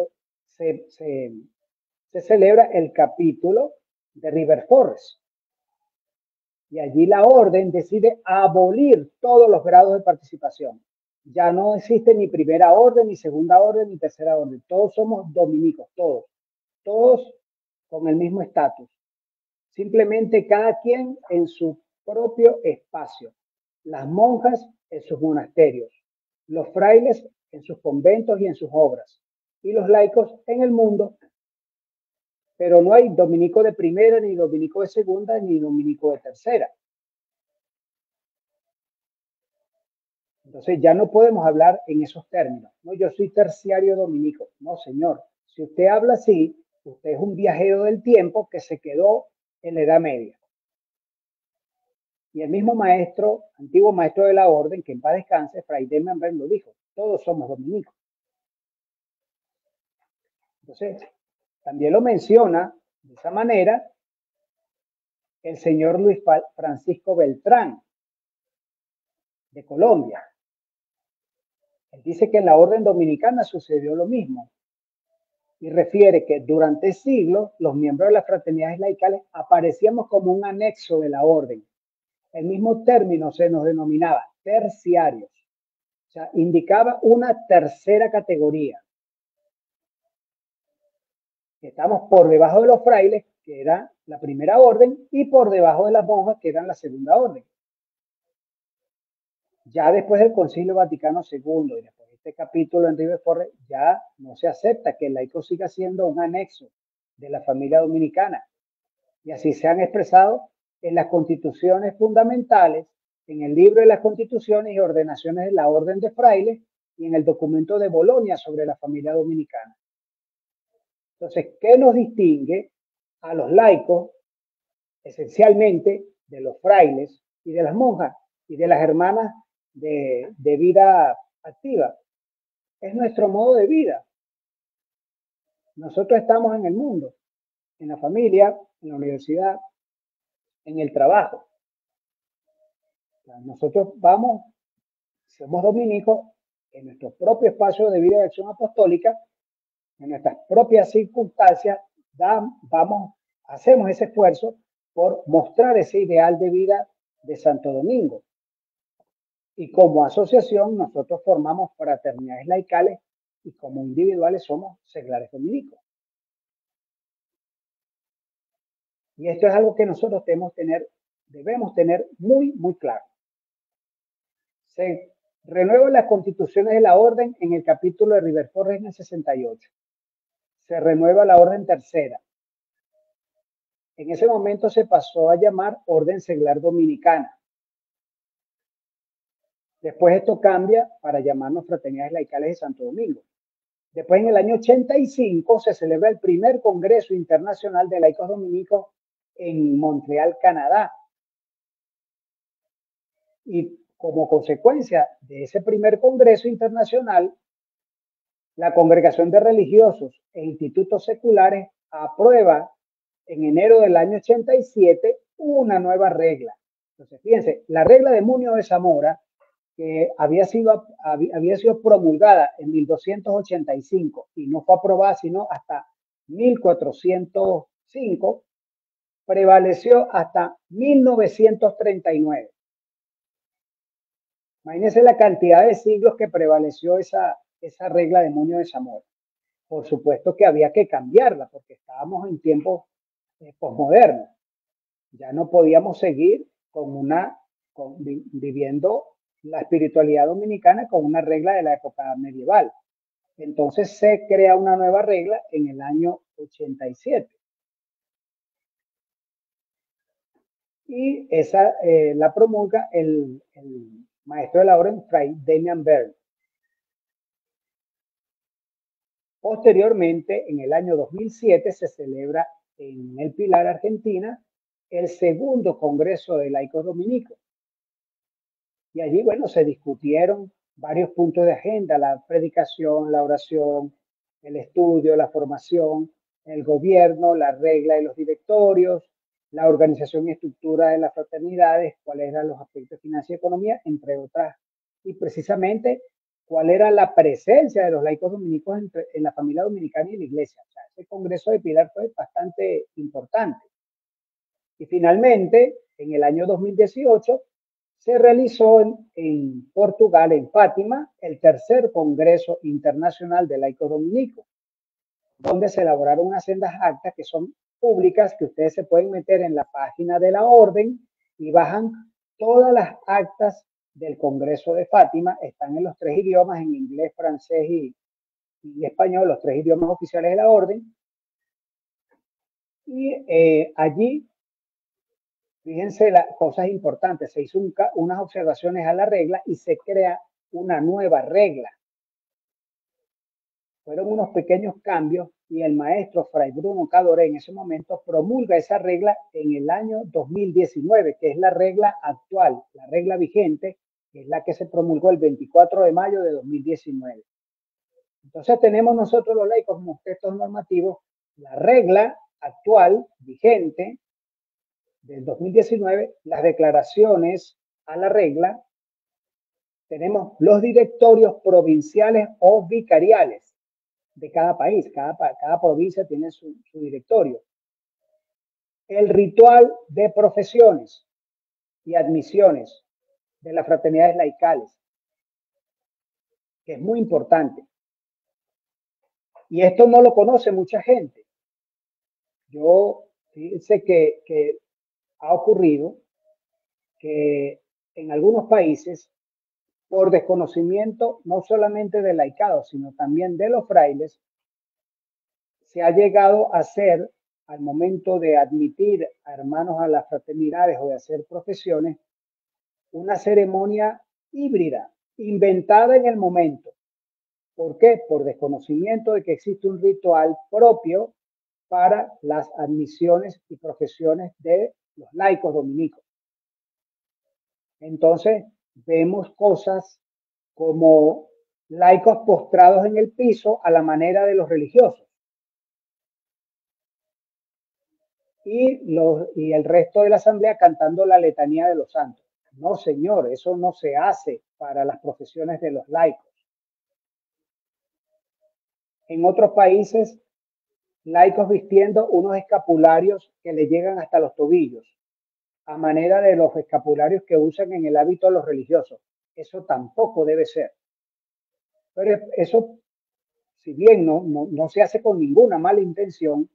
se celebra el capítulo de River Forest. Y allí la orden decide abolir todos los grados de participación. Ya no existe ni primera orden, ni segunda orden, ni tercera orden. Todos somos dominicos, todos con el mismo estatus. Simplemente cada quien en su propio espacio. Las monjas en sus monasterios, los frailes en sus conventos y en sus obras, y los laicos en el mundo. Pero no hay dominico de primera, ni dominico de segunda, ni dominico de tercera. Entonces ya no podemos hablar en esos términos. No, yo soy terciario dominico. No, señor. Si usted habla así, usted es un viajero del tiempo que se quedó en la Edad Media. Y el mismo maestro, antiguo maestro de la orden, que en paz descanse, Fray Demian Bern lo dijo, todos somos dominicos. Entonces, también lo menciona de esa manera el señor Luis Francisco Beltrán, de Colombia. Él dice que en la orden dominicana sucedió lo mismo y refiere que durante siglos los miembros de las fraternidades laicales aparecíamos como un anexo de la orden. El mismo término se nos denominaba terciarios, o sea, indicaba una tercera categoría. Estamos por debajo de los frailes, que era la primera orden, y por debajo de las monjas, que eran la segunda orden. Ya después del Concilio Vaticano II y después de este capítulo en River Forest, ya no se acepta que el laico siga siendo un anexo de la familia dominicana. Y así se han expresado en las constituciones fundamentales en el libro de las Constituciones y Ordenaciones de la Orden de Frailes y en el documento de Bolonia sobre la familia dominicana. Entonces, ¿qué nos distingue a los laicos esencialmente de los frailes y de las monjas y de las hermanas de vida activa? Es nuestro modo de vida. Nosotros estamos en el mundo, en la familia, en la universidad, en el trabajo. Nosotros somos dominicos en nuestro propio espacio de vida y acción apostólica, en nuestras propias circunstancias, hacemos ese esfuerzo por mostrar ese ideal de vida de Santo Domingo. Y como asociación, nosotros formamos fraternidades laicales y como individuales somos seglares dominicos. Y esto es algo que nosotros debemos tener muy, muy claro. Se renuevan las constituciones de la orden en el capítulo de River Forest en el 68. Se renueva la orden tercera. En ese momento se pasó a llamar Orden Seglar Dominicana. Después esto cambia para llamarnos Fraternidades Laicales de Santo Domingo. Después, en el año 85, se celebra el primer Congreso Internacional de Laicos Dominicos en Montreal, Canadá. Y como consecuencia de ese primer Congreso Internacional, la Congregación de Religiosos e Institutos Seculares aprueba en enero del año 87 una nueva regla. Entonces, fíjense, la regla de Munio de Zamora, que había sido promulgada en 1285 y no fue aprobada sino hasta 1405, prevaleció hasta 1939. Imagínense la cantidad de siglos que prevaleció esa regla de Munio de Zamora. Por supuesto que había que cambiarla porque estábamos en tiempos posmodernos. Ya no podíamos seguir viviendo la espiritualidad dominicana con una regla de la época medieval. Entonces se crea una nueva regla en el año 87. Y esa la promulga el maestro de la orden, Fray Damian Byrne. Posteriormente, en el año 2007, se celebra en El Pilar, Argentina, el segundo Congreso de Laicos Dominicos. Y allí, bueno, se discutieron varios puntos de agenda: la predicación, la oración, el estudio, la formación, el gobierno, la regla de los directorios, la organización y estructura de las fraternidades, cuáles eran los aspectos de finanzas y economía, entre otras. Y precisamente, cuál era la presencia de los laicos dominicos en la familia dominicana y en la iglesia. O sea, ese Congreso de Pilar fue bastante importante. Y finalmente, en el año 2018, se realizó en Portugal, en Fátima, el tercer Congreso Internacional de Laicos Dominicos, donde se elaboraron unas sendas actas que son públicas, que ustedes se pueden meter en la página de la orden y bajan todas las actas del Congreso de Fátima. Están en los tres idiomas, en inglés, francés y español, los tres idiomas oficiales de la orden. Y allí, fíjense las cosas importantes, se hizo unas observaciones a la regla y se crea una nueva regla. Fueron unos pequeños cambios y el maestro Fray Bruno Cadoré en ese momento promulga esa regla en el año 2019, que es la regla actual, la regla vigente, que es la que se promulgó el 24 de mayo de 2019. Entonces tenemos nosotros los laicos como textos normativos la regla actual, vigente, del 2019, las declaraciones a la regla, tenemos los directorios provinciales o vicariales de cada país, cada provincia tiene su directorio. El ritual de profesiones y admisiones de las fraternidades laicales, que es muy importante. Y esto no lo conoce mucha gente. Fíjense que ha ocurrido que en algunos países, por desconocimiento no solamente del laicado, sino también de los frailes, se ha llegado a hacer, al momento de admitir a hermanos a las fraternidades o de hacer profesiones, una ceremonia híbrida, inventada en el momento. ¿Por qué? Por desconocimiento de que existe un ritual propio para las admisiones y profesiones de los laicos dominicos. Entonces, vemos cosas como laicos postrados en el piso a la manera de los religiosos. Y el resto de la asamblea cantando la letanía de los santos. No, señor, eso no se hace para las profesiones de los laicos. En otros países, laicos vistiendo unos escapularios que le llegan hasta los tobillos, a manera de los escapularios que usan en el hábito los religiosos. Eso tampoco debe ser. Pero eso, si bien no se hace con ninguna mala intención,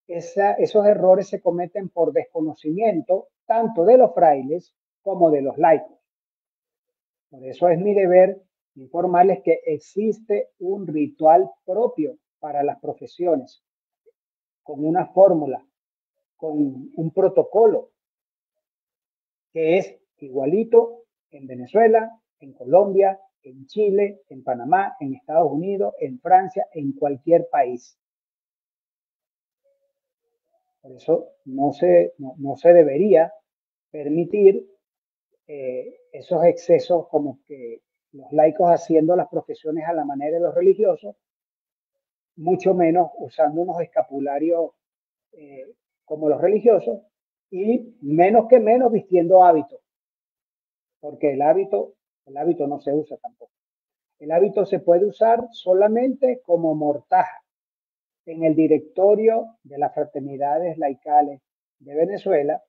esos errores se cometen por desconocimiento tanto de los frailes como de los laicos. Por eso es mi deber informarles que existe un ritual propio para las profesiones, con una fórmula, con un protocolo, que es igualito en Venezuela, en Colombia, en Chile, en Panamá, en Estados Unidos, en Francia, en cualquier país. Por eso no se debería permitir esos excesos como que los laicos haciendo las profesiones a la manera de los religiosos, mucho menos usando unos escapularios como los religiosos, y menos que menos vistiendo hábitos, porque el hábito no se usa tampoco. El hábito se puede usar solamente como mortaja. En el directorio de las fraternidades laicales de Venezuela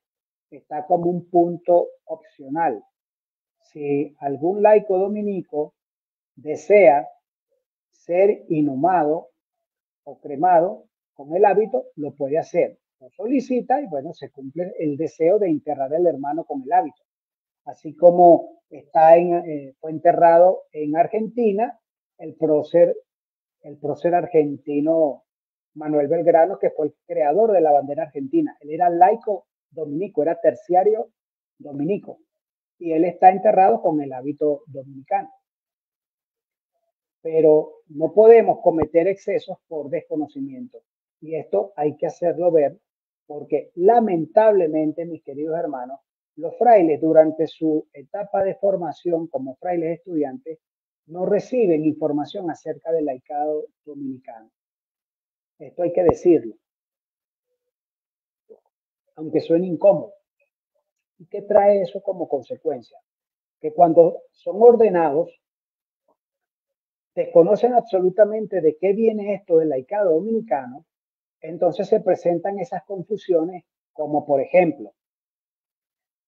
está como un punto opcional. Si algún laico dominico desea ser inhumado o cremado con el hábito, lo puede hacer. Lo solicita y bueno, se cumple el deseo de enterrar al hermano con el hábito. Así como fue enterrado en Argentina el prócer argentino Manuel Belgrano, que fue el creador de la bandera argentina. Él era laico dominico, era terciario dominico, y él está enterrado con el hábito dominicano. Pero no podemos cometer excesos por desconocimiento, y esto hay que hacerlo ver, porque lamentablemente, mis queridos hermanos, los frailes durante su etapa de formación como frailes estudiantes no reciben información acerca del laicado dominicano. Esto hay que decirlo, aunque suene incómodo. ¿Y qué trae eso como consecuencia? Que cuando son ordenados, desconocen absolutamente de qué viene esto del laicado dominicano, entonces se presentan esas confusiones, como por ejemplo,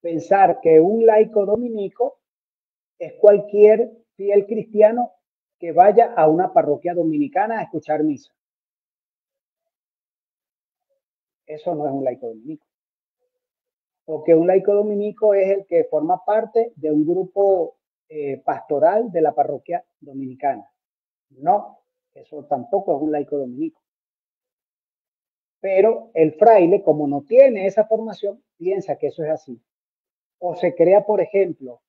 pensar que un laico dominico es cualquier fiel cristiano que vaya a una parroquia dominicana a escuchar misa. Eso no es un laico dominico. O que un laico dominico es el que forma parte de un grupo pastoral de la parroquia dominicana. No, eso tampoco es un laico dominico. Pero el fraile, como no tiene esa formación, piensa que eso es así. O se crea, por ejemplo,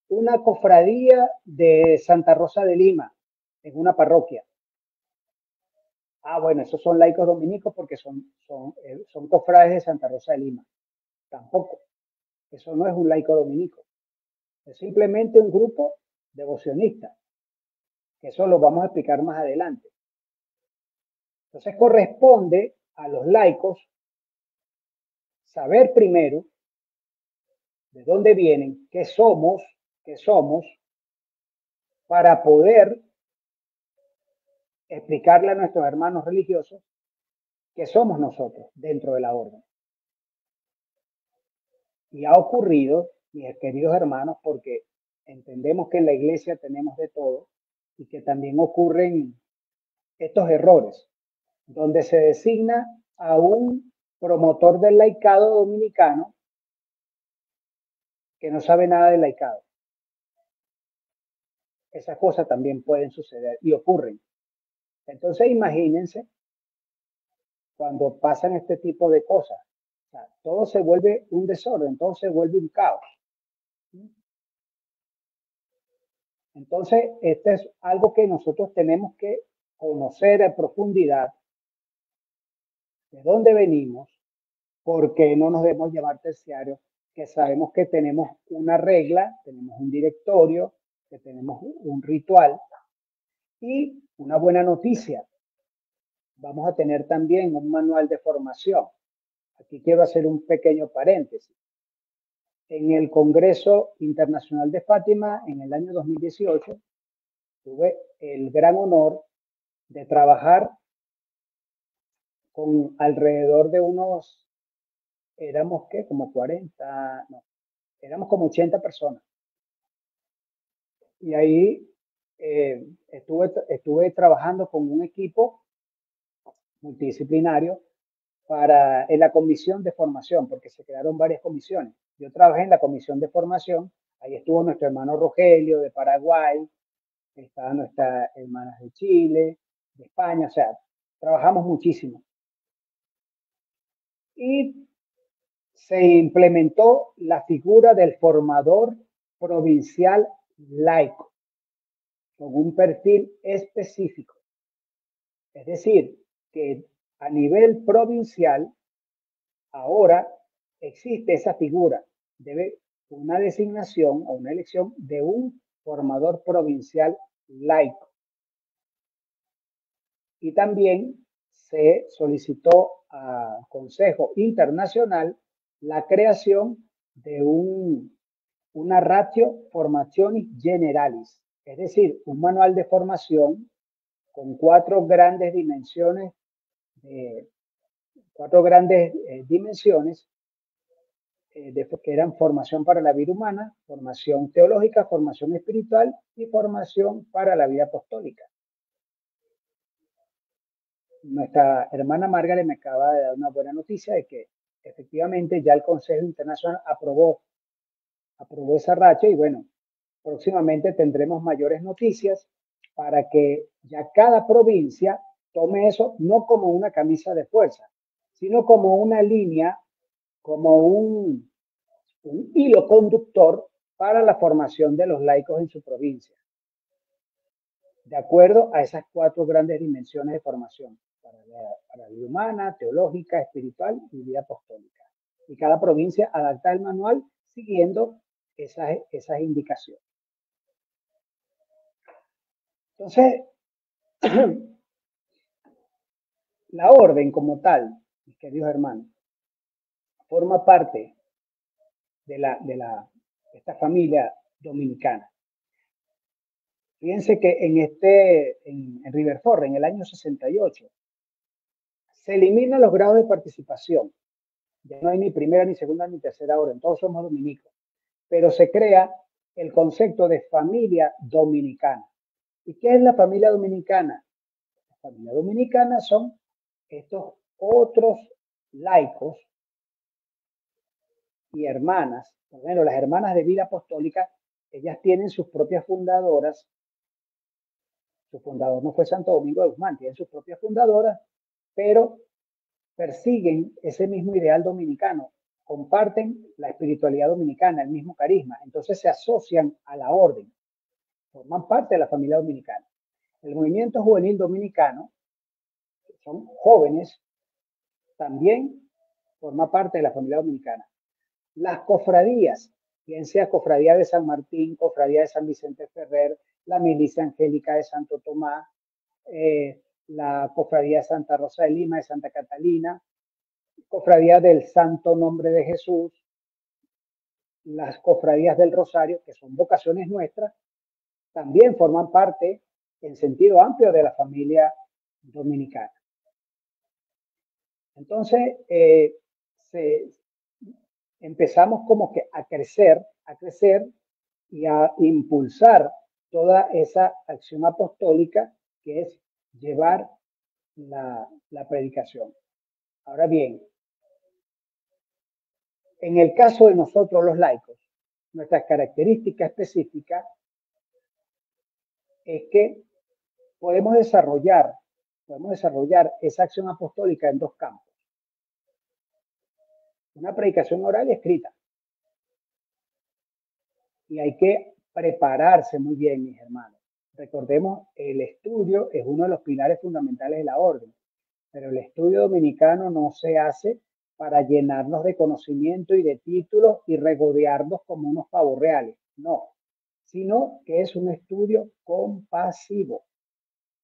una cofradía de Santa Rosa de Lima en una parroquia. Ah, bueno, esos son laicos dominicos porque son cofrades de Santa Rosa de Lima. Tampoco. Eso no es un laico dominico. Es simplemente un grupo devocionista. Eso lo vamos a explicar más adelante. Entonces corresponde a los laicos saber primero de dónde vienen, qué somos, para poder explicarle a nuestros hermanos religiosos qué somos nosotros dentro de la orden. Y ha ocurrido, mis queridos hermanos, porque entendemos que en la iglesia tenemos de todo y que también ocurren estos errores, donde se designa a un promotor del laicado dominicano que no sabe nada del laicado. Esas cosas también pueden suceder y ocurren. Entonces imagínense cuando pasan este tipo de cosas. O sea, todo se vuelve un desorden, todo se vuelve un caos. Entonces, este es algo que nosotros tenemos que conocer en profundidad, de dónde venimos, por qué no nos debemos llamar terciarios, que sabemos que tenemos una regla, tenemos un directorio, que tenemos un ritual. Y una buena noticia, vamos a tener también un manual de formación. Aquí quiero hacer un pequeño paréntesis. En el Congreso Internacional de Fátima, en el año 2018, tuve el gran honor de trabajar con alrededor de unos, éramos ¿qué? Como 40, no, éramos como 80 personas. Y ahí estuve trabajando con un equipo multidisciplinario en la comisión de formación, porque se crearon varias comisiones. Yo trabajé en la comisión de formación, ahí estuvo nuestro hermano Rogelio de Paraguay, estaban nuestras hermanas de Chile, de España, o sea, trabajamos muchísimo. Y se implementó la figura del formador provincial laico, con un perfil específico. Es decir, que a nivel provincial, ahora existe esa figura, debe una designación o una elección de un formador provincial laico. Y también se solicitó al Consejo Internacional la creación de una ratio formationis generalis, es decir, un manual de formación con cuatro grandes dimensiones, que eran formación para la vida humana, formación teológica, formación espiritual y formación para la vida apostólica. Nuestra hermana Margaret me acaba de dar una buena noticia de que efectivamente ya el Consejo Internacional aprobó esa racha y bueno, próximamente tendremos mayores noticias para que ya cada provincia tome eso no como una camisa de fuerza, sino como una línea, como un hilo conductor para la formación de los laicos en su provincia, de acuerdo a esas cuatro grandes dimensiones de formación, para la vida humana, teológica, espiritual y vida apostólica. Y cada provincia adapta el manual siguiendo esas indicaciones. Entonces, la orden como tal, mis queridos hermanos, forma parte de esta familia dominicana. Fíjense que en River Forest, en el año 68, se eliminan los grados de participación. Ya no hay ni primera, ni segunda, ni tercera orden, todos somos dominicos. Pero se crea el concepto de familia dominicana. ¿Y qué es la familia dominicana? La familia dominicana son estos otros laicos y hermanas. Bueno, las hermanas de vida apostólica, ellas tienen sus propias fundadoras. Su fundador no fue Santo Domingo de Guzmán, tienen sus propias fundadoras, pero persiguen ese mismo ideal dominicano, comparten la espiritualidad dominicana, el mismo carisma, entonces se asocian a la orden, forman parte de la familia dominicana. El movimiento juvenil dominicano, que son jóvenes, también forma parte de la familia dominicana. Las cofradías, bien sea Cofradía de San Martín, Cofradía de San Vicente Ferrer, la Milicia Angélica de Santo Tomás, la Cofradía de Santa Rosa de Lima, de Santa Catalina, Cofradía del Santo Nombre de Jesús, las Cofradías del Rosario, que son vocaciones nuestras, también forman parte en sentido amplio de la familia dominicana. Entonces, empezamos como que a crecer y a impulsar toda esa acción apostólica que es llevar la predicación. Ahora bien, en el caso de nosotros los laicos, nuestra característica específica es que podemos desarrollar esa acción apostólica en dos campos. Una predicación oral y escrita. Y hay que prepararse muy bien, mis hermanos. Recordemos, el estudio es uno de los pilares fundamentales de la orden, pero el estudio dominicano no se hace para llenarnos de conocimiento y de títulos y regodearnos como unos pavos reales, no, sino que es un estudio compasivo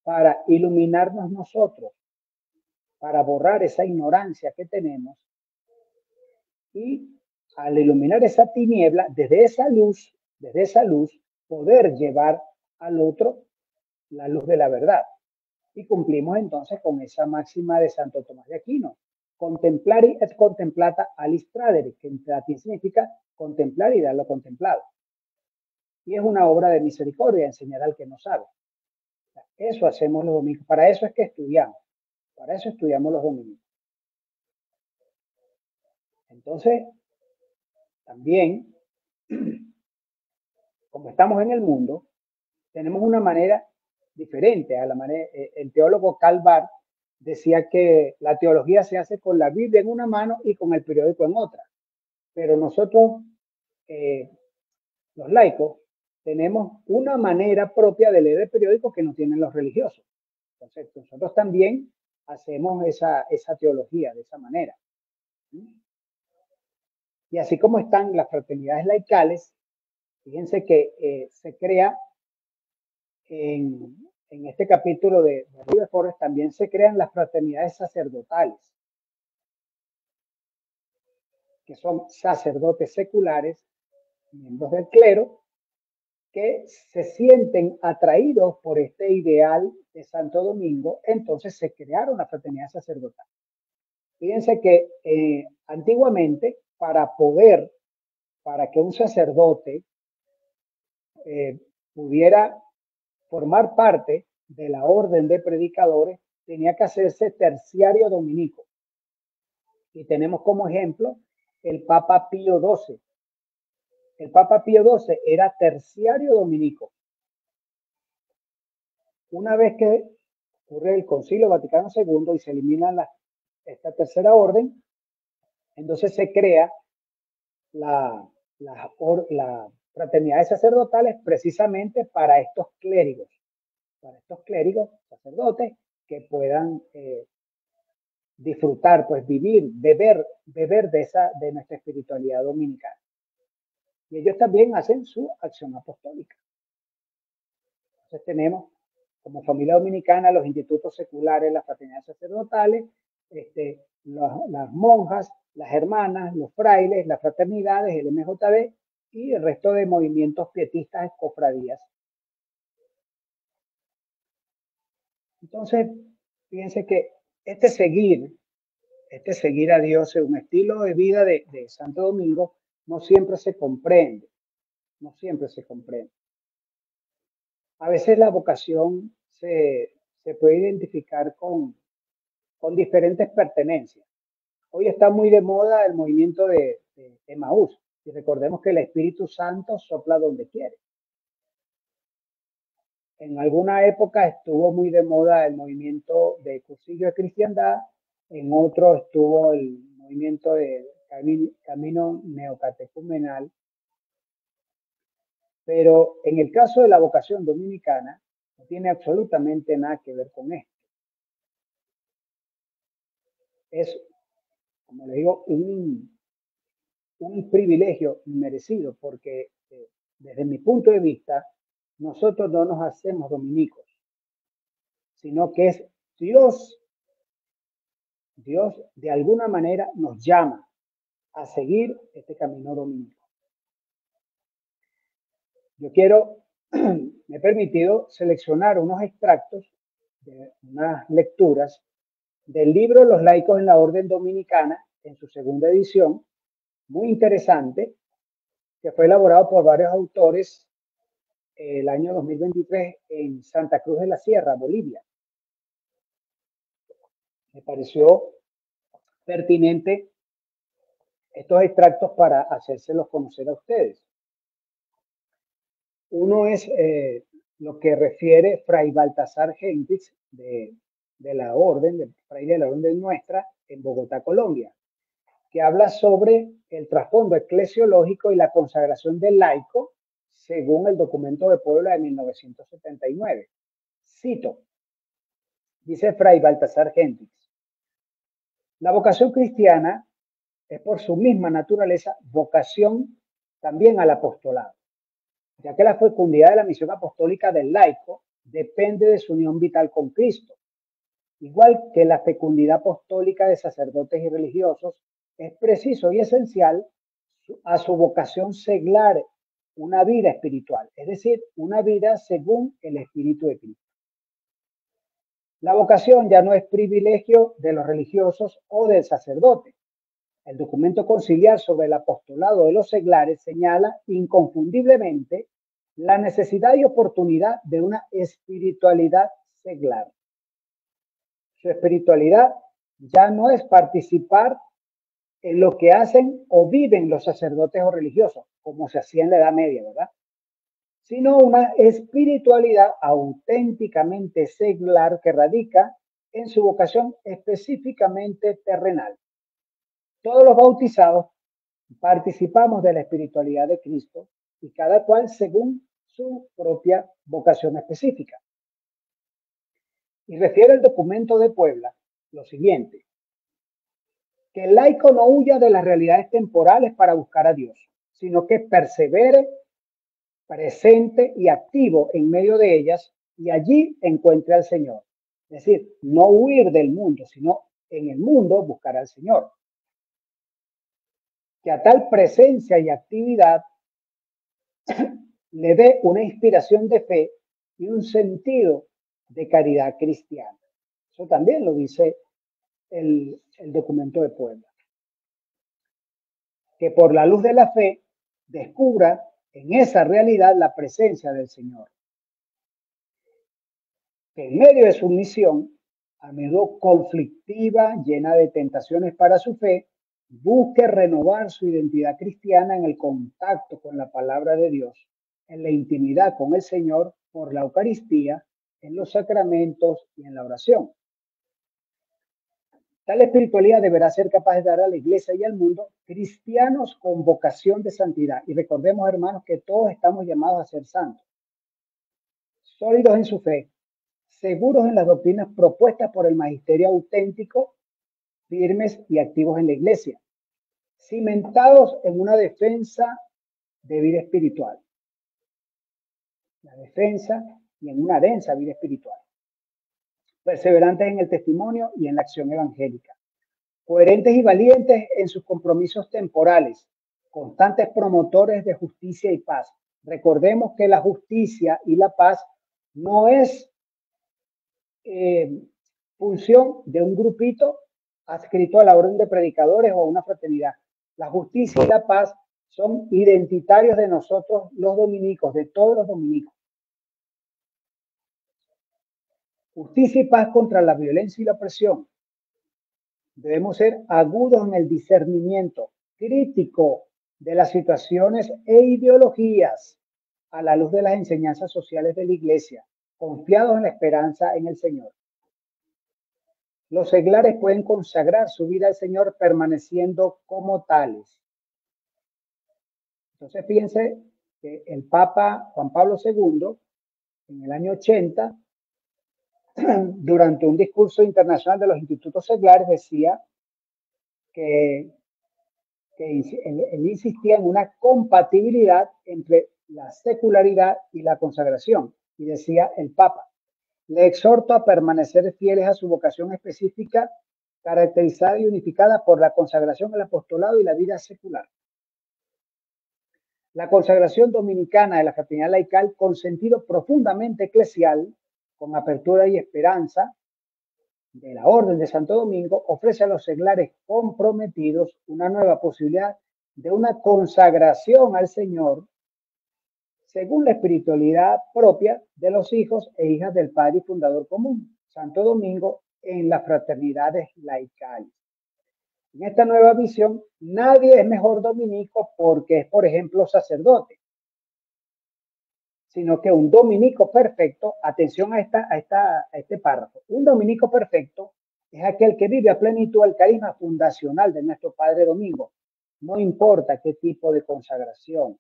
para iluminarnos nosotros, para borrar esa ignorancia que tenemos y al iluminar esa tiniebla, desde esa luz, poder llevar al otro la luz de la verdad. Y cumplimos entonces con esa máxima de Santo Tomás de Aquino. Contemplari et contemplata alis tradere, que en latín significa contemplar y dar lo contemplado. Y es una obra de misericordia enseñar al que no sabe. Eso hacemos los domingos. Para eso es que estudiamos. Para eso estudiamos los domingos. Entonces, también, como estamos en el mundo, tenemos una manera diferente a la manera. El teólogo Karl Barth decía que la teología se hace con la Biblia en una mano y con el periódico en otra. Pero nosotros, los laicos, tenemos una manera propia de leer el periódico que no tienen los religiosos. Entonces, nosotros también hacemos esa teología de esa manera. Y así como están las fraternidades laicales, fíjense que se crea en este capítulo de River Forest, también se crean las fraternidades sacerdotales, que son sacerdotes seculares, miembros del clero, que se sienten atraídos por este ideal de Santo Domingo, entonces se crearon las fraternidades sacerdotales. Fíjense que antiguamente, para que un sacerdote pudiera formar parte de la orden de predicadores, tenía que hacerse terciario dominico. Y tenemos como ejemplo el Papa Pío XII. El Papa Pío XII era terciario dominico. Una vez que ocurre el Concilio Vaticano II y se elimina esta tercera orden, entonces se crea la fraternidades sacerdotales precisamente para estos clérigos sacerdotes que puedan disfrutar, pues vivir, beber de nuestra espiritualidad dominicana. Y ellos también hacen su acción apostólica. Entonces tenemos como familia dominicana los institutos seculares, las fraternidades sacerdotales, las monjas, las hermanas, los frailes, las fraternidades, el MJB y el resto de movimientos pietistas, cofradías. Entonces, fíjense que este seguir a Dios es un estilo de vida de Santo Domingo, no siempre se comprende. A veces la vocación se puede identificar con diferentes pertenencias. Hoy está muy de moda el movimiento de Emaús, y recordemos que el Espíritu Santo sopla donde quiere. En alguna época estuvo muy de moda el movimiento de cursillo de cristiandad, en otro estuvo el movimiento de camino neocatecumenal, pero en el caso de la vocación dominicana no tiene absolutamente nada que ver con esto. Es, como les digo, un privilegio inmerecido, porque desde mi punto de vista, nosotros no nos hacemos dominicos, sino que es Dios de alguna manera nos llama a seguir este camino dominico. Yo me he permitido seleccionar unos extractos de unas lecturas del libro Los laicos en la orden dominicana, en su segunda edición, muy interesante, que fue elaborado por varios autores el año 2023 en Santa Cruz de la Sierra, Bolivia. Me pareció pertinente estos extractos para hacérselos conocer a ustedes. Uno es lo que refiere Fray Baltasar Hendrix de la orden, de Fraile de la Orden Nuestra, en Bogotá, Colombia, que habla sobre el trasfondo eclesiológico y la consagración del laico según el documento de Puebla de 1979. Cito, dice Fray Baltasar Hendricks, la vocación cristiana es por su misma naturaleza vocación también al apostolado, ya que la fecundidad de la misión apostólica del laico depende de su unión vital con Cristo, igual que la fecundidad apostólica de sacerdotes y religiosos es preciso y esencial a su vocación seglar una vida espiritual, es decir, una vida según el Espíritu de Cristo. La vocación ya no es privilegio de los religiosos o del sacerdote. El documento conciliar sobre el apostolado de los seglares señala inconfundiblemente la necesidad y oportunidad de una espiritualidad seglar. Su espiritualidad ya no es participar en lo que hacen o viven los sacerdotes o religiosos, como se hacía en la Edad Media, ¿verdad? Sino una espiritualidad auténticamente seglar que radica en su vocación específicamente terrenal. Todos los bautizados participamos de la espiritualidad de Cristo y cada cual según su propia vocación específica. Y refiere el documento de Puebla lo siguiente, que el laico no huya de las realidades temporales para buscar a Dios, sino que persevere presente y activo en medio de ellas y allí encuentre al Señor. Es decir, no huir del mundo, sino en el mundo buscar al Señor. Que a tal presencia y actividad le dé una inspiración de fe y un sentido de caridad cristiana. Eso también lo dice el documento de Puebla. Que por la luz de la fe descubra en esa realidad la presencia del Señor. Que en medio de su misión, a menudo conflictiva, llena de tentaciones para su fe, busque renovar su identidad cristiana en el contacto con la palabra de Dios, en la intimidad con el Señor por la Eucaristía, en los sacramentos y en la oración. Tal espiritualidad deberá ser capaz de dar a la Iglesia y al mundo cristianos con vocación de santidad. Y recordemos, hermanos, que todos estamos llamados a ser santos, sólidos en su fe, seguros en las doctrinas propuestas por el magisterio auténtico, firmes y activos en la Iglesia, cimentados en una defensa de vida espiritual. La defensa y en una densa vida espiritual. Perseverantes en el testimonio y en la acción evangélica. Coherentes y valientes en sus compromisos temporales. Constantes promotores de justicia y paz. Recordemos que la justicia y la paz no es función de un grupito adscrito a la orden de predicadores o a una fraternidad. La justicia y la paz son identitarios de nosotros los dominicos, de todos los dominicos. Justicia y paz contra la violencia y la opresión. Debemos ser agudos en el discernimiento crítico de las situaciones e ideologías a la luz de las enseñanzas sociales de la Iglesia, confiados en la esperanza en el Señor. Los seglares pueden consagrar su vida al Señor permaneciendo como tales. Entonces fíjense que el Papa Juan Pablo II, en el año 80, durante un discurso internacional de los institutos seglares, decía que él insistía en una compatibilidad entre la secularidad y la consagración. Y decía el Papa, le exhorto a permanecer fieles a su vocación específica, caracterizada y unificada por la consagración al apostolado y la vida secular. La consagración dominicana de la fraternidad laical, con sentido profundamente eclesial, con apertura y esperanza, de la Orden de Santo Domingo, ofrece a los seglares comprometidos una nueva posibilidad de una consagración al Señor según la espiritualidad propia de los hijos e hijas del Padre y Fundador común, Santo Domingo, en las fraternidades laicales. En esta nueva visión, nadie es mejor dominico porque es, por ejemplo, sacerdote, sino que un dominico perfecto, atención a este párrafo, un dominico perfecto es aquel que vive a plenitud el carisma fundacional de nuestro Padre Domingo, no importa qué tipo de consagración.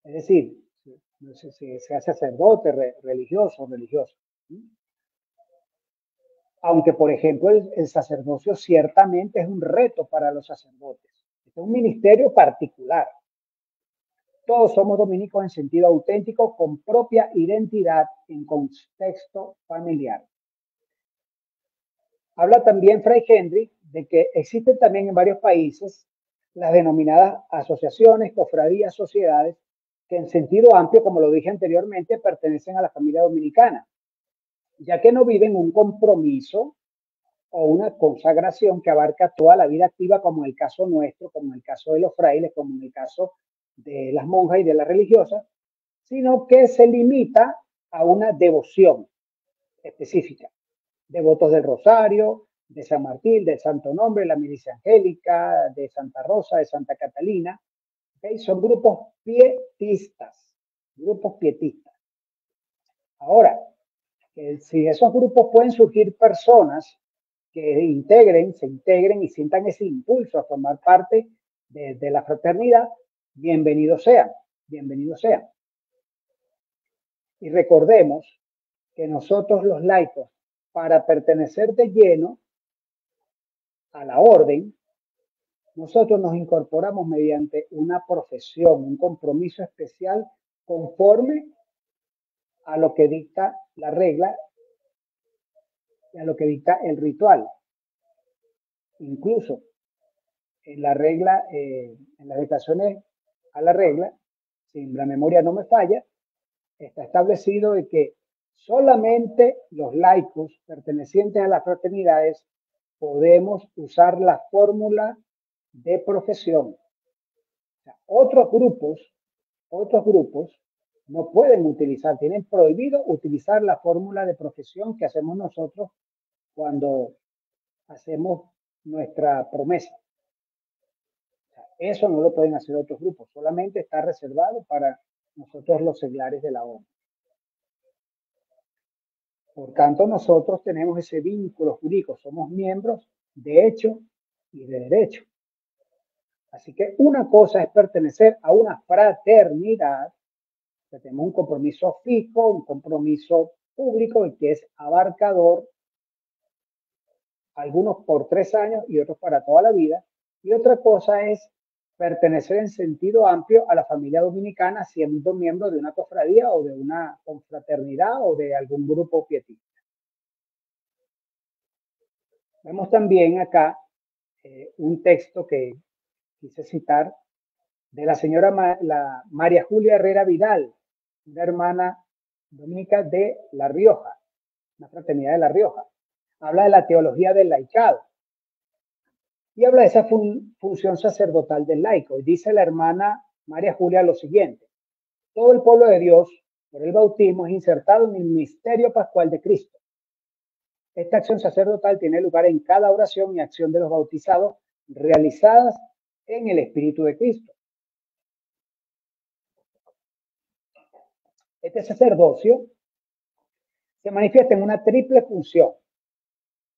Es decir, no sé si sea sacerdote, religioso, religioso. Aunque, por ejemplo, el sacerdocio ciertamente es un reto para los sacerdotes. Es un ministerio particular. Todos somos dominicos en sentido auténtico, con propia identidad en contexto familiar. Habla también Fray Henry de que existen también en varios países las denominadas asociaciones, cofradías, sociedades, que en sentido amplio, como lo dije anteriormente, pertenecen a la familia dominicana, ya que no viven un compromiso o una consagración que abarca toda la vida activa, como en el caso nuestro, como en el caso de los frailes, como en el caso de las monjas y de las religiosas, sino que se limita a una devoción específica. Devotos del Rosario, de San Martín, del Santo Nombre, la Milicia Angélica, de Santa Rosa, de Santa Catalina. ¿Okay? Son grupos pietistas, grupos pietistas. Ahora, si esos grupos pueden surgir personas que se integren y sientan ese impulso a formar parte de la fraternidad, bienvenidos sean, bienvenidos sean. Y recordemos que nosotros los laicos, para pertenecer de lleno a la orden, nosotros nos incorporamos mediante una profesión, un compromiso especial conforme a lo que dicta la regla y a lo que dicta el ritual. Incluso en la regla, en las dictaciones a la regla, si la memoria no me falla, está establecido de que solamente los laicos pertenecientes a las fraternidades podemos usar la fórmula de profesión. O sea, otros grupos no pueden utilizar, tienen prohibido utilizar la fórmula de profesión que hacemos nosotros cuando hacemos nuestra promesa. O sea, eso no lo pueden hacer otros grupos, solamente está reservado para nosotros los seglares de la orden. Por tanto, nosotros tenemos ese vínculo jurídico, somos miembros de hecho y de derecho. Así que una cosa es pertenecer a una fraternidad, que tenemos un compromiso fijo, un compromiso público y que es abarcador, algunos por 3 años y otros para toda la vida. Y otra cosa es pertenecer en sentido amplio a la familia dominicana, siendo miembro de una cofradía o de una confraternidad o de algún grupo pietista. Vemos también acá un texto que quise citar de la señora María Julia Herrera Vidal, una hermana dominica de La Rioja, una fraternidad de La Rioja. Habla de la teología del laicado y habla de esa función sacerdotal del laico. Y dice la hermana María Julia lo siguiente: todo el pueblo de Dios, por el bautismo, es insertado en el misterio pascual de Cristo. Esta acción sacerdotal tiene lugar en cada oración y acción de los bautizados realizadas en el Espíritu de Cristo. Este sacerdocio se manifiesta en una triple función: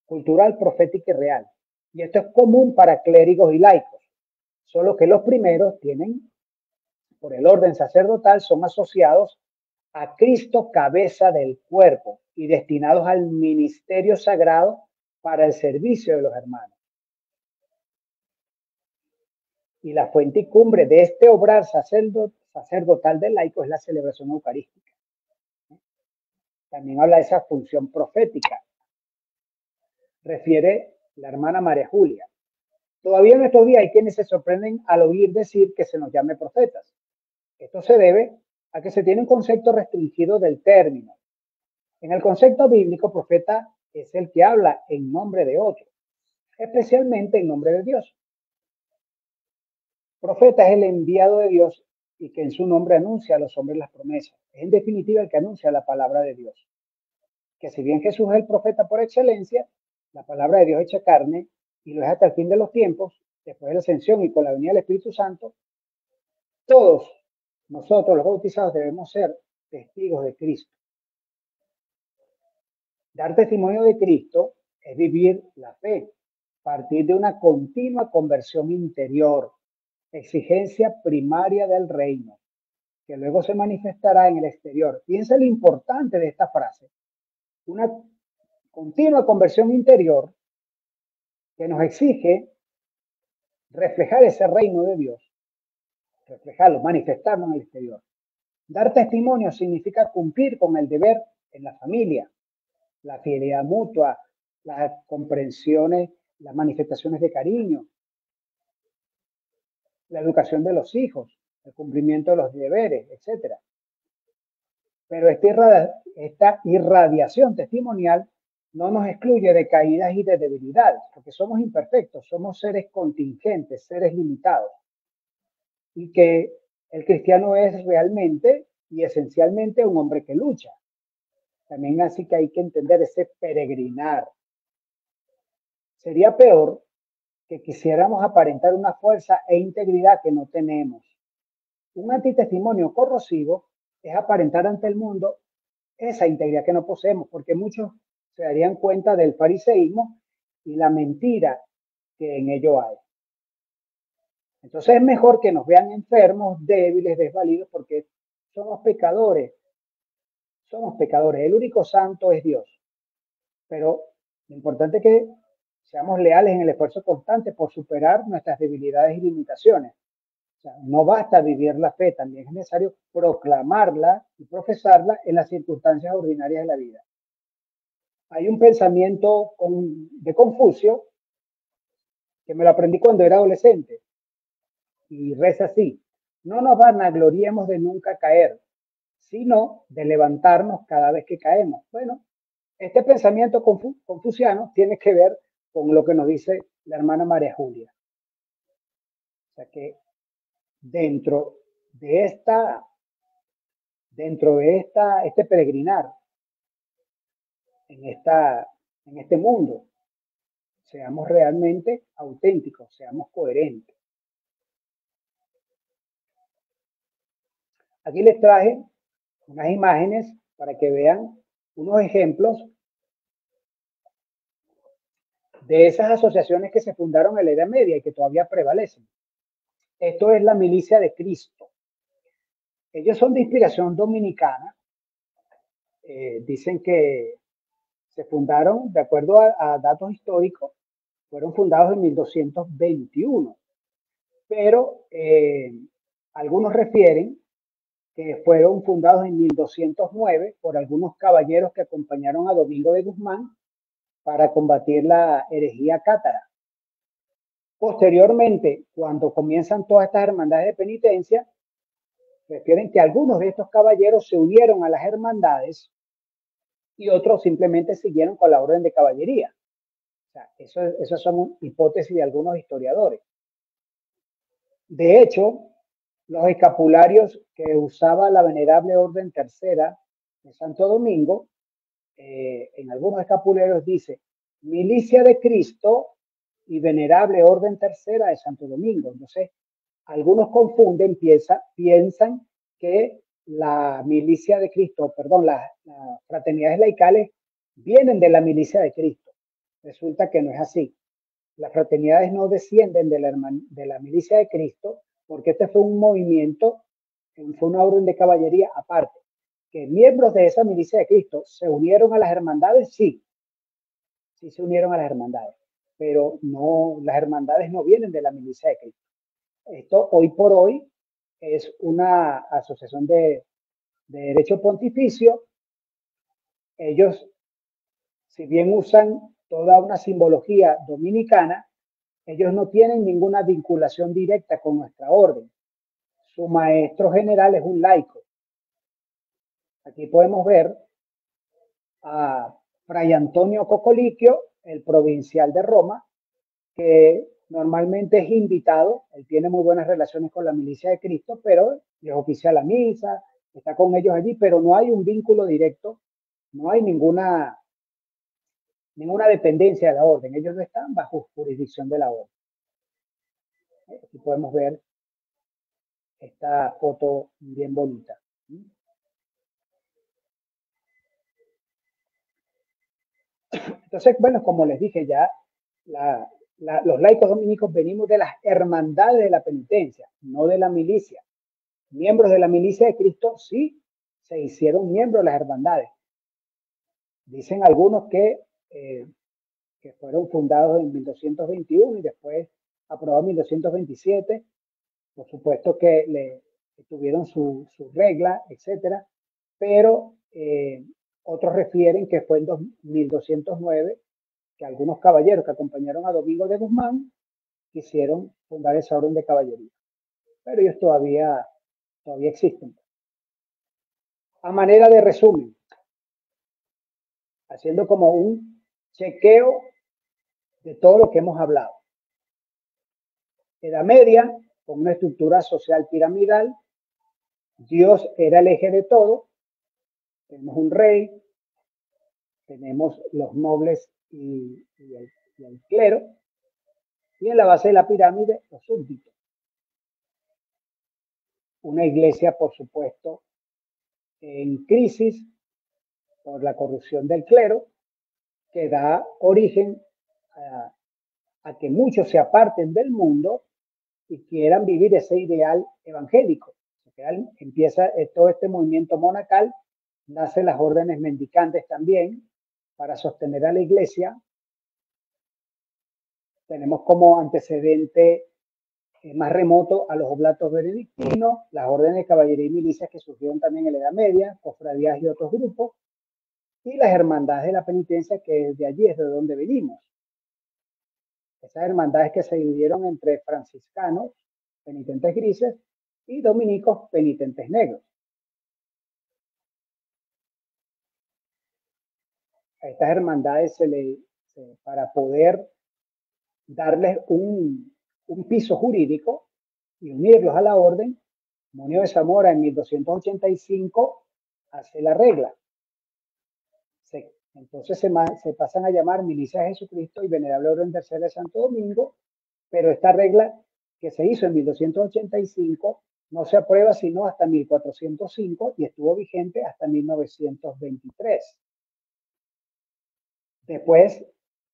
cultural, profética y real. Y esto es común para clérigos y laicos, solo que los primeros tienen, por el orden sacerdotal, son asociados a Cristo, cabeza del cuerpo, y destinados al ministerio sagrado para el servicio de los hermanos. Y la fuente y cumbre de este obrar sacerdotal del laico es la celebración eucarística. También habla de esa función profética. Refiere la hermana María Julia. Todavía en estos días hay quienes se sorprenden al oír decir que se nos llame profetas. Esto se debe a que se tiene un concepto restringido del término. En el concepto bíblico, profeta es el que habla en nombre de otro, especialmente en nombre de Dios. Profeta es el enviado de Dios y que en su nombre anuncia a los hombres las promesas. Es en definitiva el que anuncia la palabra de Dios. Que si bien Jesús es el profeta por excelencia, la palabra de Dios hecha carne y lo es hasta el fin de los tiempos, después de la ascensión y con la venida del Espíritu Santo, todos nosotros los bautizados debemos ser testigos de Cristo. Dar testimonio de Cristo es vivir la fe, partir de una continua conversión interior, exigencia primaria del reino, que luego se manifestará en el exterior. Piensa lo importante de esta frase. Una continua conversión interior que nos exige reflejar ese reino de Dios, reflejarlo, manifestarlo en el exterior. Dar testimonio significa cumplir con el deber en la familia, la fidelidad mutua, las comprensiones, las manifestaciones de cariño, la educación de los hijos, el cumplimiento de los deberes, etc. Pero esta irradiación testimonial no nos excluye de caídas y de debilidades, porque somos imperfectos, somos seres contingentes, seres limitados, y que el cristiano es realmente y esencialmente un hombre que lucha. También así que hay que entender ese peregrinar. Sería peor que quisiéramos aparentar una fuerza e integridad que no tenemos. Un antitestimonio corrosivo es aparentar ante el mundo esa integridad que no poseemos, porque muchos se darían cuenta del fariseísmo y la mentira que en ello hay. Entonces es mejor que nos vean enfermos, débiles, desvalidos, porque somos pecadores. Somos pecadores. El único santo es Dios. Pero lo importante es que seamos leales en el esfuerzo constante por superar nuestras debilidades y limitaciones. O sea, no basta vivir la fe, también es necesario proclamarla y profesarla en las circunstancias ordinarias de la vida. Hay un pensamiento de Confucio que me lo aprendí cuando era adolescente y reza así: no nos vanagloriemos de nunca caer, sino de levantarnos cada vez que caemos. Bueno, este pensamiento confuciano tiene que ver con lo que nos dice la hermana María Julia. O sea que dentro de este peregrinar en este mundo, seamos realmente auténticos, seamos coherentes. Aquí les traje unas imágenes para que vean unos ejemplos de esas asociaciones que se fundaron en la Edad Media y que todavía prevalecen. Esto es la Milicia de Cristo. Ellos son de inspiración dominicana. Dicen que se fundaron, de acuerdo a datos históricos, fueron fundados en 1221. Pero algunos refieren que fueron fundados en 1209 por algunos caballeros que acompañaron a Domingo de Guzmán para combatir la herejía cátara. Posteriormente, cuando comienzan todas estas hermandades de penitencia, refieren que algunos de estos caballeros se unieron a las hermandades y otros simplemente siguieron con la orden de caballería. O sea, esas son hipótesis de algunos historiadores. De hecho, los escapularios que usaba la Venerable Orden Tercera de Santo Domingo, en algunos escapularios dice Milicia de Cristo y Venerable Orden Tercera de Santo Domingo. Entonces, algunos confunden, piensan que la Milicia de Cristo, perdón, las fraternidades laicales vienen de la Milicia de Cristo. Resulta que no es así. Las fraternidades no descienden de la Milicia de Cristo, porque este fue un movimiento, fue una orden de caballería aparte. Que miembros de esa Milicia de Cristo se unieron a las hermandades, sí se unieron a las hermandades, pero no, las hermandades no vienen de la Milicia de Cristo. Esto hoy por hoy es una asociación de derecho pontificio. Ellos, si bien usan toda una simbología dominicana, ellos no tienen ninguna vinculación directa con nuestra orden. Su maestro general es un laico. Aquí podemos ver a Fray Antonio Cocoliquio, el provincial de Roma, que normalmente es invitado. Él tiene muy buenas relaciones con la Milicia de Cristo, pero les oficia la misa, está con ellos allí, pero no hay un vínculo directo, no hay ninguna dependencia de la orden. Ellos no están bajo jurisdicción de la orden. Aquí podemos ver esta foto bien bonita. Entonces, bueno, como les dije ya, los laicos dominicos venimos de las hermandades de la penitencia, no de la milicia. miembros de la milicia de Cristo sí se hicieron miembros de las hermandades. Dicen algunos que fueron fundados en 1221 y después aprobados en 1227. Por supuesto que tuvieron su regla, etcétera, pero otros refieren que fue en 1209 que algunos caballeros que acompañaron a Domingo de Guzmán quisieron fundar esa orden de caballería. Pero ellos todavía existen. A manera de resumen, haciendo como un chequeo de todo lo que hemos hablado. Edad Media, con una estructura social piramidal, Dios era el eje de todo. Tenemos un rey, tenemos los nobles y el clero, y en la base de la pirámide los súbditos. Una iglesia, por supuesto, en crisis por la corrupción del clero, que da origen a que muchos se aparten del mundo y quieran vivir ese ideal evangélico. Empieza todo este movimiento monacal, nacen las órdenes mendicantes también para sostener a la iglesia. Tenemos como antecedente más remoto a los oblatos benedictinos, las órdenes de caballería y milicias que surgieron también en la Edad Media, cofradías y otros grupos, y las hermandades de la penitencia, que de allí es de donde venimos. Esas hermandades que se dividieron entre franciscanos, penitentes grises, y dominicos, penitentes negros. A estas hermandades para poder darles un piso jurídico y unirlos a la orden, Moneo de Zamora en 1285 hace la regla. Entonces se pasan a llamar Milicia de Jesucristo y Venerable Orden Tercera de Santo Domingo, pero esta regla que se hizo en 1285 no se aprueba sino hasta 1405 y estuvo vigente hasta 1923. Después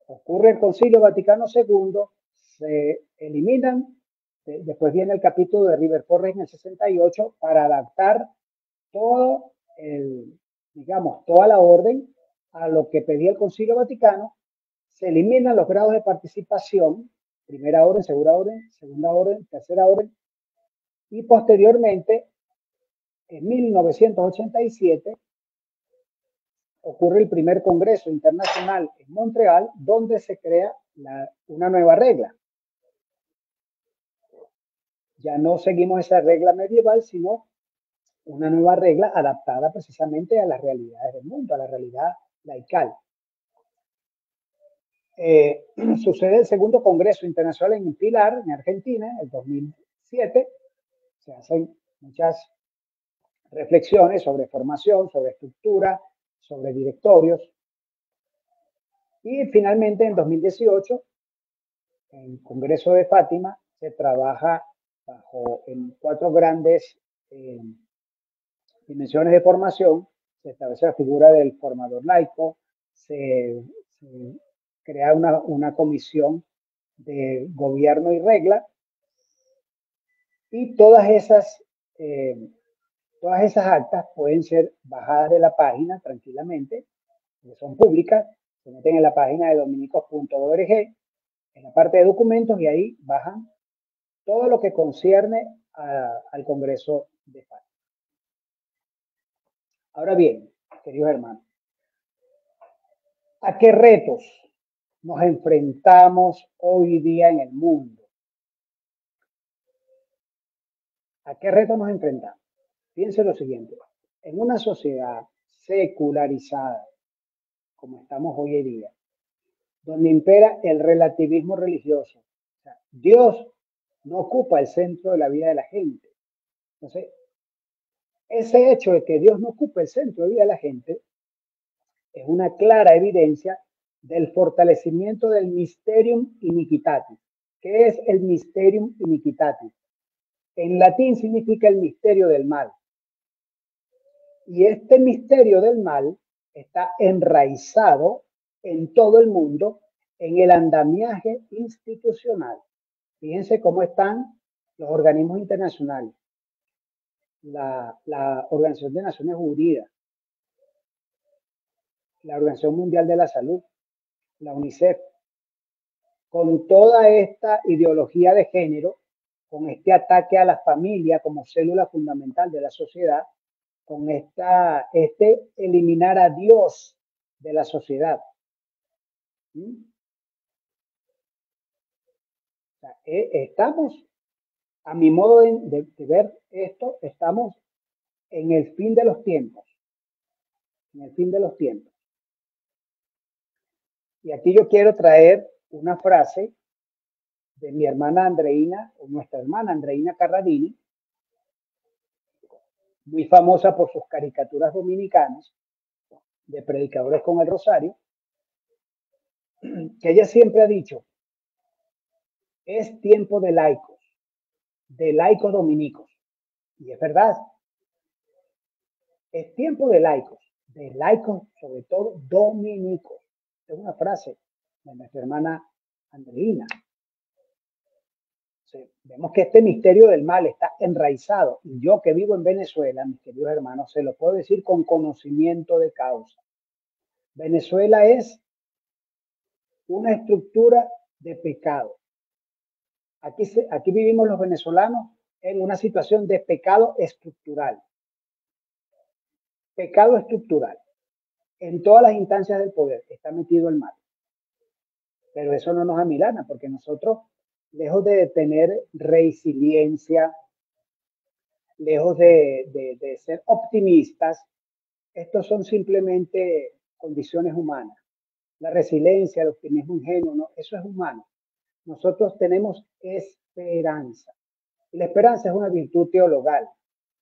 ocurre el Concilio Vaticano II, se eliminan, después viene el capítulo de River Forres en el 68 para adaptar toda la orden a lo que pedía el Concilio Vaticano. Se eliminan los grados de participación, primera orden, segunda orden, tercera orden, y posteriormente, en 1987, ocurre el primer Congreso Internacional en Montreal, donde se crea una nueva regla. Ya no seguimos esa regla medieval, sino una nueva regla adaptada precisamente a las realidades del mundo, a la realidad laical. Sucede el segundo Congreso Internacional en Pilar, en Argentina, en el 2007. Se hacen muchas reflexiones sobre formación, sobre estructura, sobre directorios. Y finalmente, en 2018, en el Congreso de Fátima, se trabaja en 4 grandes dimensiones de formación. Se establece la figura del formador laico, se crea una comisión de gobierno y regla, y todas esas actas pueden ser bajadas de la página tranquilamente, que son públicas, se meten en la página de dominicos.org, en la parte de documentos, y ahí bajan todo lo que concierne al Congreso de Fátima. Ahora bien, queridos hermanos, ¿a qué retos nos enfrentamos hoy día en el mundo? ¿A qué retos nos enfrentamos? Fíjense lo siguiente: en una sociedad secularizada, como estamos hoy en día, donde impera el relativismo religioso, o sea, Dios no ocupa el centro de la vida de la gente. Entonces, ese hecho de que Dios no ocupe el centro de la vida de la gente es una clara evidencia del fortalecimiento del mysterium iniquitatis. ¿Qué es el mysterium iniquitatis? En latín significa el misterio del mal. Y este misterio del mal está enraizado en todo el mundo en el andamiaje institucional. Fíjense cómo están los organismos internacionales. la Organización de Naciones Unidas, la Organización Mundial de la Salud, la UNICEF, con toda esta ideología de género, con este ataque a la familia como célula fundamental de la sociedad, con este eliminar a Dios de la sociedad. ¿Mm? O sea, estamos, a mi modo de ver esto, estamos en el fin de los tiempos. En el fin de los tiempos. Y aquí yo quiero traer una frase de mi hermana Andreina, o nuestra hermana Andreina Carradini, muy famosa por sus caricaturas dominicanas de predicadores con el rosario, que ella siempre ha dicho, es tiempo de laicos dominicos. Y es verdad, es tiempo de laicos sobre todo dominicos. Es una frase de nuestra hermana Andreina. Vemos que este misterio del mal está enraizado. Y yo que vivo en Venezuela, mis queridos hermanos, se lo puedo decir con conocimiento de causa. Venezuela es una estructura de pecado. Aquí vivimos los venezolanos en una situación de pecado estructural. Pecado estructural. En todas las instancias del poder está metido el mal. Pero eso no nos amilana, porque nosotros, lejos de tener resiliencia, lejos de ser optimistas, estos son simplemente condiciones humanas. La resiliencia, el optimismo ingenuo, ¿no? Eso es humano. Nosotros tenemos esperanza. Y la esperanza es una virtud teologal.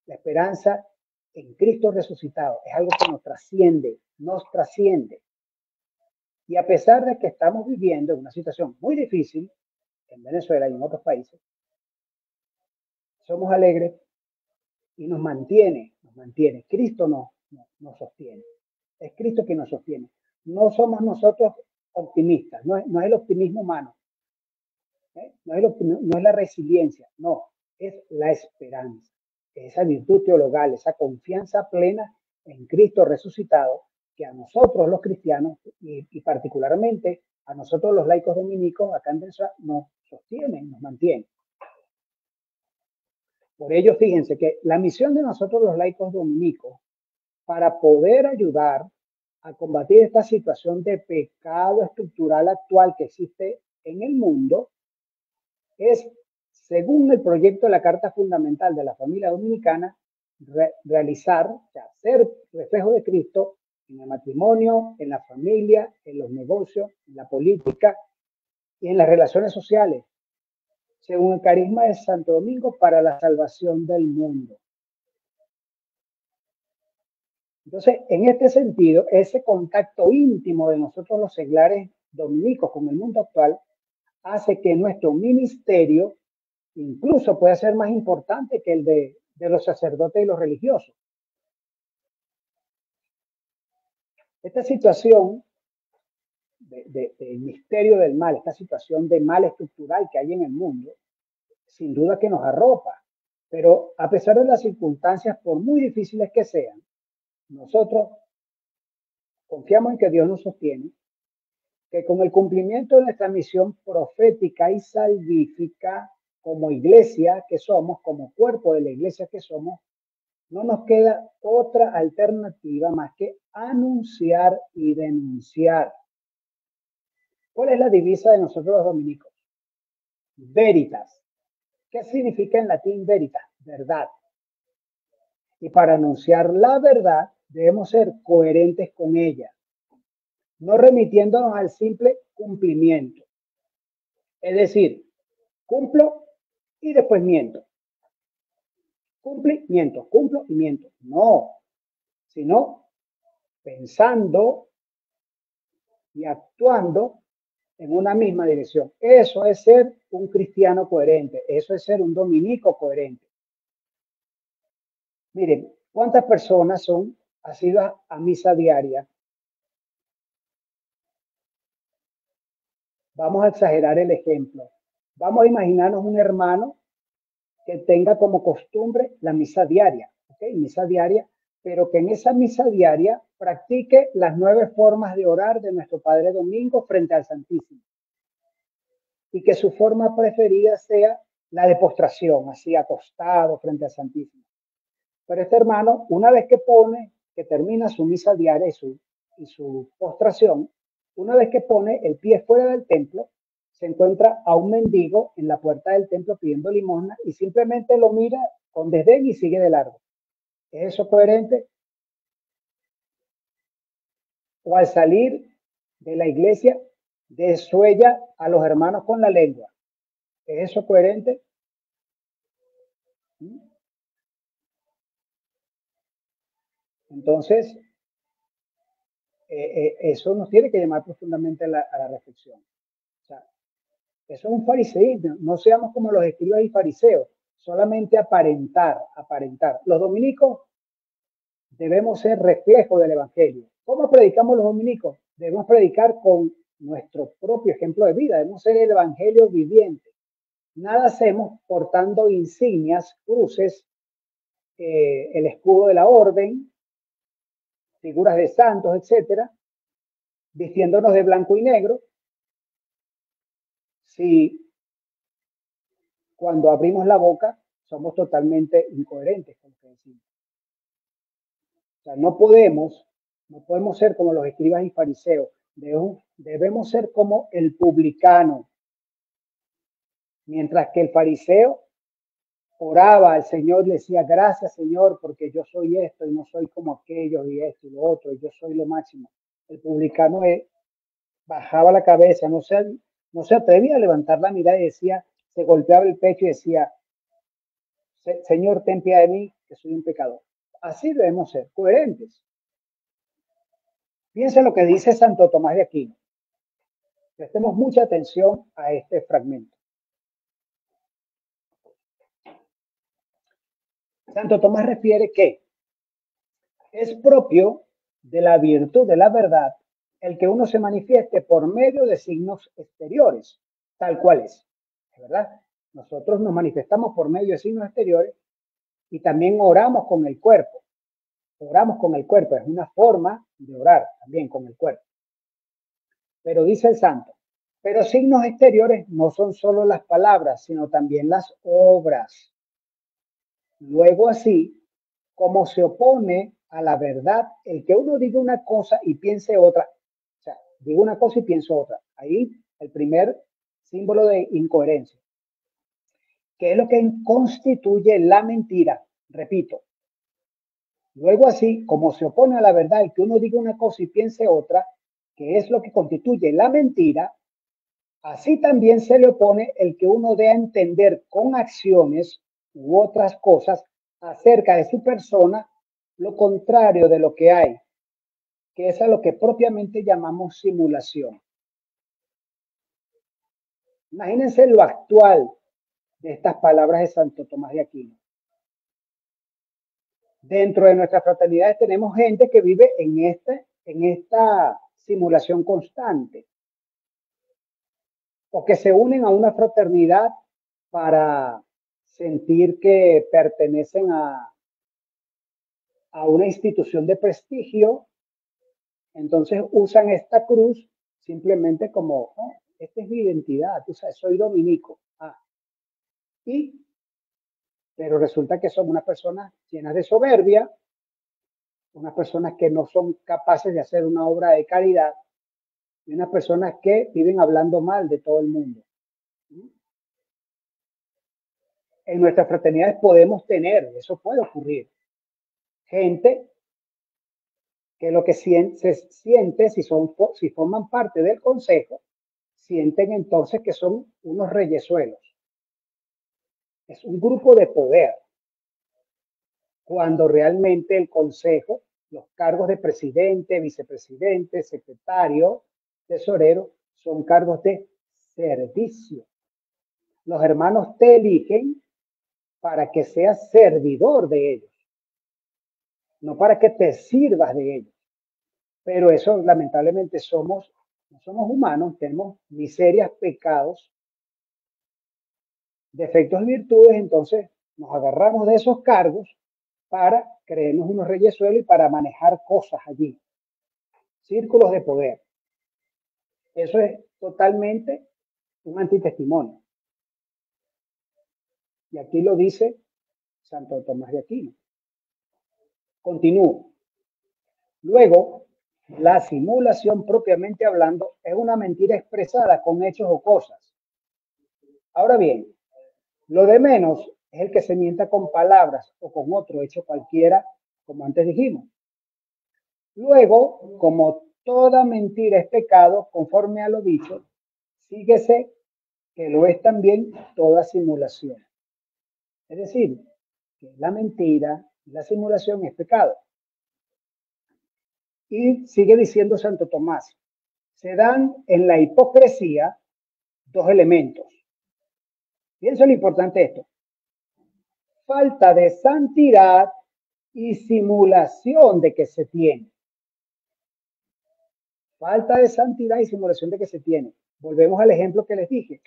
La esperanza en Cristo resucitado es algo que nos trasciende. Y a pesar de que estamos viviendo una situación muy difícil en Venezuela y en otros países, somos alegres y nos mantiene. Cristo nos sostiene. Es Cristo que nos sostiene. No somos nosotros optimistas, no es el optimismo humano, no es la resiliencia, no, es la esperanza, esa virtud teologal, esa confianza plena en Cristo resucitado, que a nosotros los cristianos y particularmente a nosotros los laicos dominicos acá en Venezuela nos sostienen, nos mantienen. Por ello, fíjense que la misión de nosotros los laicos dominicos, para poder ayudar a combatir esta situación de pecado estructural actual que existe en el mundo, es, según el proyecto de la Carta Fundamental de la Familia Dominicana, realizar, o sea, ser reflejo de Cristo en el matrimonio, en la familia, en los negocios, en la política y en las relaciones sociales, según el carisma de Santo Domingo para la salvación del mundo. Entonces, en este sentido, ese contacto íntimo de nosotros los seglares dominicos con el mundo actual hace que nuestro ministerio incluso pueda ser más importante que el de los sacerdotes y los religiosos. Esta situación del misterio del mal, esta situación de mal estructural que hay en el mundo, sin duda que nos arropa, pero a pesar de las circunstancias, por muy difíciles que sean, nosotros confiamos en que Dios nos sostiene, que con el cumplimiento de nuestra misión profética y salvífica, como iglesia que somos, como cuerpo de la iglesia que somos, no nos queda otra alternativa más que anunciar y denunciar. ¿Cuál es la divisa de nosotros los dominicos? Veritas. ¿Qué significa en latín veritas? Verdad. Y para anunciar la verdad debemos ser coherentes con ella, no remitiéndonos al simple cumplimiento. Es decir, cumplo y después miento. Cumplimiento, cumplo y miento. No, sino pensando y actuando en una misma dirección. Eso es ser un cristiano coherente, eso es ser un dominico coherente. Miren, ¿cuántas personas son asiduas a misa diaria? Vamos a exagerar el ejemplo. Vamos a imaginarnos un hermano que tenga como costumbre la misa diaria, ¿okay? Misa diaria, pero que en esa misa diaria practique las 9 formas de orar de nuestro Padre Domingo frente al Santísimo. Y que su forma preferida sea la de postración, así acostado frente al Santísimo. Pero este hermano, una vez que termina su misa diaria y su postración, una vez que pone el pie fuera del templo, se encuentra a un mendigo en la puerta del templo pidiendo limosna y simplemente lo mira con desdén y sigue de largo. ¿Es eso coherente? O al salir de la iglesia, desuella a los hermanos con la lengua. ¿Es eso coherente? Entonces, eso nos tiene que llamar profundamente a la reflexión. O sea, eso es un fariseísmo. No seamos como los escribas y fariseos, solamente aparentar. Los dominicos debemos ser reflejo del evangelio. ¿Cómo predicamos los dominicos? Debemos predicar con nuestro propio ejemplo de vida. Debemos ser el evangelio viviente. Nada hacemos portando insignias, cruces, el escudo de la orden, figuras de santos, etcétera, vistiéndonos de blanco y negro, si cuando abrimos la boca somos totalmente incoherentes con lo que decimos. O sea, no podemos ser como los escribas y fariseos, debemos ser como el publicano. Mientras que el fariseo oraba al Señor, le decía, gracias Señor, porque yo soy esto y no soy como aquellos y esto y lo otro, y yo soy lo máximo. El publicano bajaba la cabeza, no se atrevía a levantar la mirada y decía, se golpeaba el pecho y decía, Señor, ten piedad de mí, que soy un pecador. Así debemos ser, coherentes. Piensa lo que dice Santo Tomás de Aquino. Prestemos mucha atención a este fragmento. Santo Tomás refiere que es propio de la virtud de la verdad el que uno se manifieste por medio de signos exteriores, tal cual es, ¿verdad? Nosotros nos manifestamos por medio de signos exteriores y también oramos con el cuerpo. Oramos con el cuerpo, es una forma de orar también con el cuerpo. Pero dice el santo, pero signos exteriores no son solo las palabras, sino también las obras. Luego así, como se opone a la verdad el que uno diga una cosa y piense otra, o sea, digo una cosa y pienso otra. Ahí el primer símbolo de incoherencia, que es lo que constituye la mentira. Repito, luego así, como se opone a la verdad el que uno diga una cosa y piense otra, que es lo que constituye la mentira, así también se le opone el que uno dé a entender con acciones u otras cosas acerca de su persona lo contrario de lo que hay, que es a lo que propiamente llamamos simulación. Imagínense lo actual de estas palabras de Santo Tomás de Aquino. Dentro de nuestras fraternidades tenemos gente que vive en esta simulación constante, o que se unen a una fraternidad para sentir que pertenecen a una institución de prestigio, entonces usan esta cruz simplemente como, oh, esta es mi identidad, tú sabes, soy dominico. Pero resulta que son unas personas llenas de soberbia, unas personas que no son capaces de hacer una obra de caridad y unas personas que viven hablando mal de todo el mundo. En nuestras fraternidades podemos tener, eso puede ocurrir, gente que lo que se siente, si forman parte del consejo, sienten entonces que son unos reyesuelos. Es un grupo de poder, cuando realmente el consejo, los cargos de presidente, vicepresidente, secretario, tesorero, son cargos de servicio. Los hermanos te eligen para que seas servidor de ellos, no para que te sirvas de ellos. Pero eso, lamentablemente, no somos humanos, tenemos miserias, pecados, defectos y virtudes, entonces nos agarramos de esos cargos para creernos unos reyesuelos y para manejar cosas allí. Círculos de poder. Eso es totalmente un antitestimonio. Y aquí lo dice Santo Tomás de Aquino. Continúo. Luego, la simulación propiamente hablando es una mentira expresada con hechos o cosas. Ahora bien, lo de menos es el que se mienta con palabras o con otro hecho cualquiera, como antes dijimos. Luego, como toda mentira es pecado, conforme a lo dicho, síguese que lo es también toda simulación. Es decir, que la mentira, la simulación es pecado. Y sigue diciendo Santo Tomás, se dan en la hipocresía dos elementos. Piensa lo importante de esto. Falta de santidad y simulación de que se tiene. Falta de santidad y simulación de que se tiene. Volvemos al ejemplo que les dije.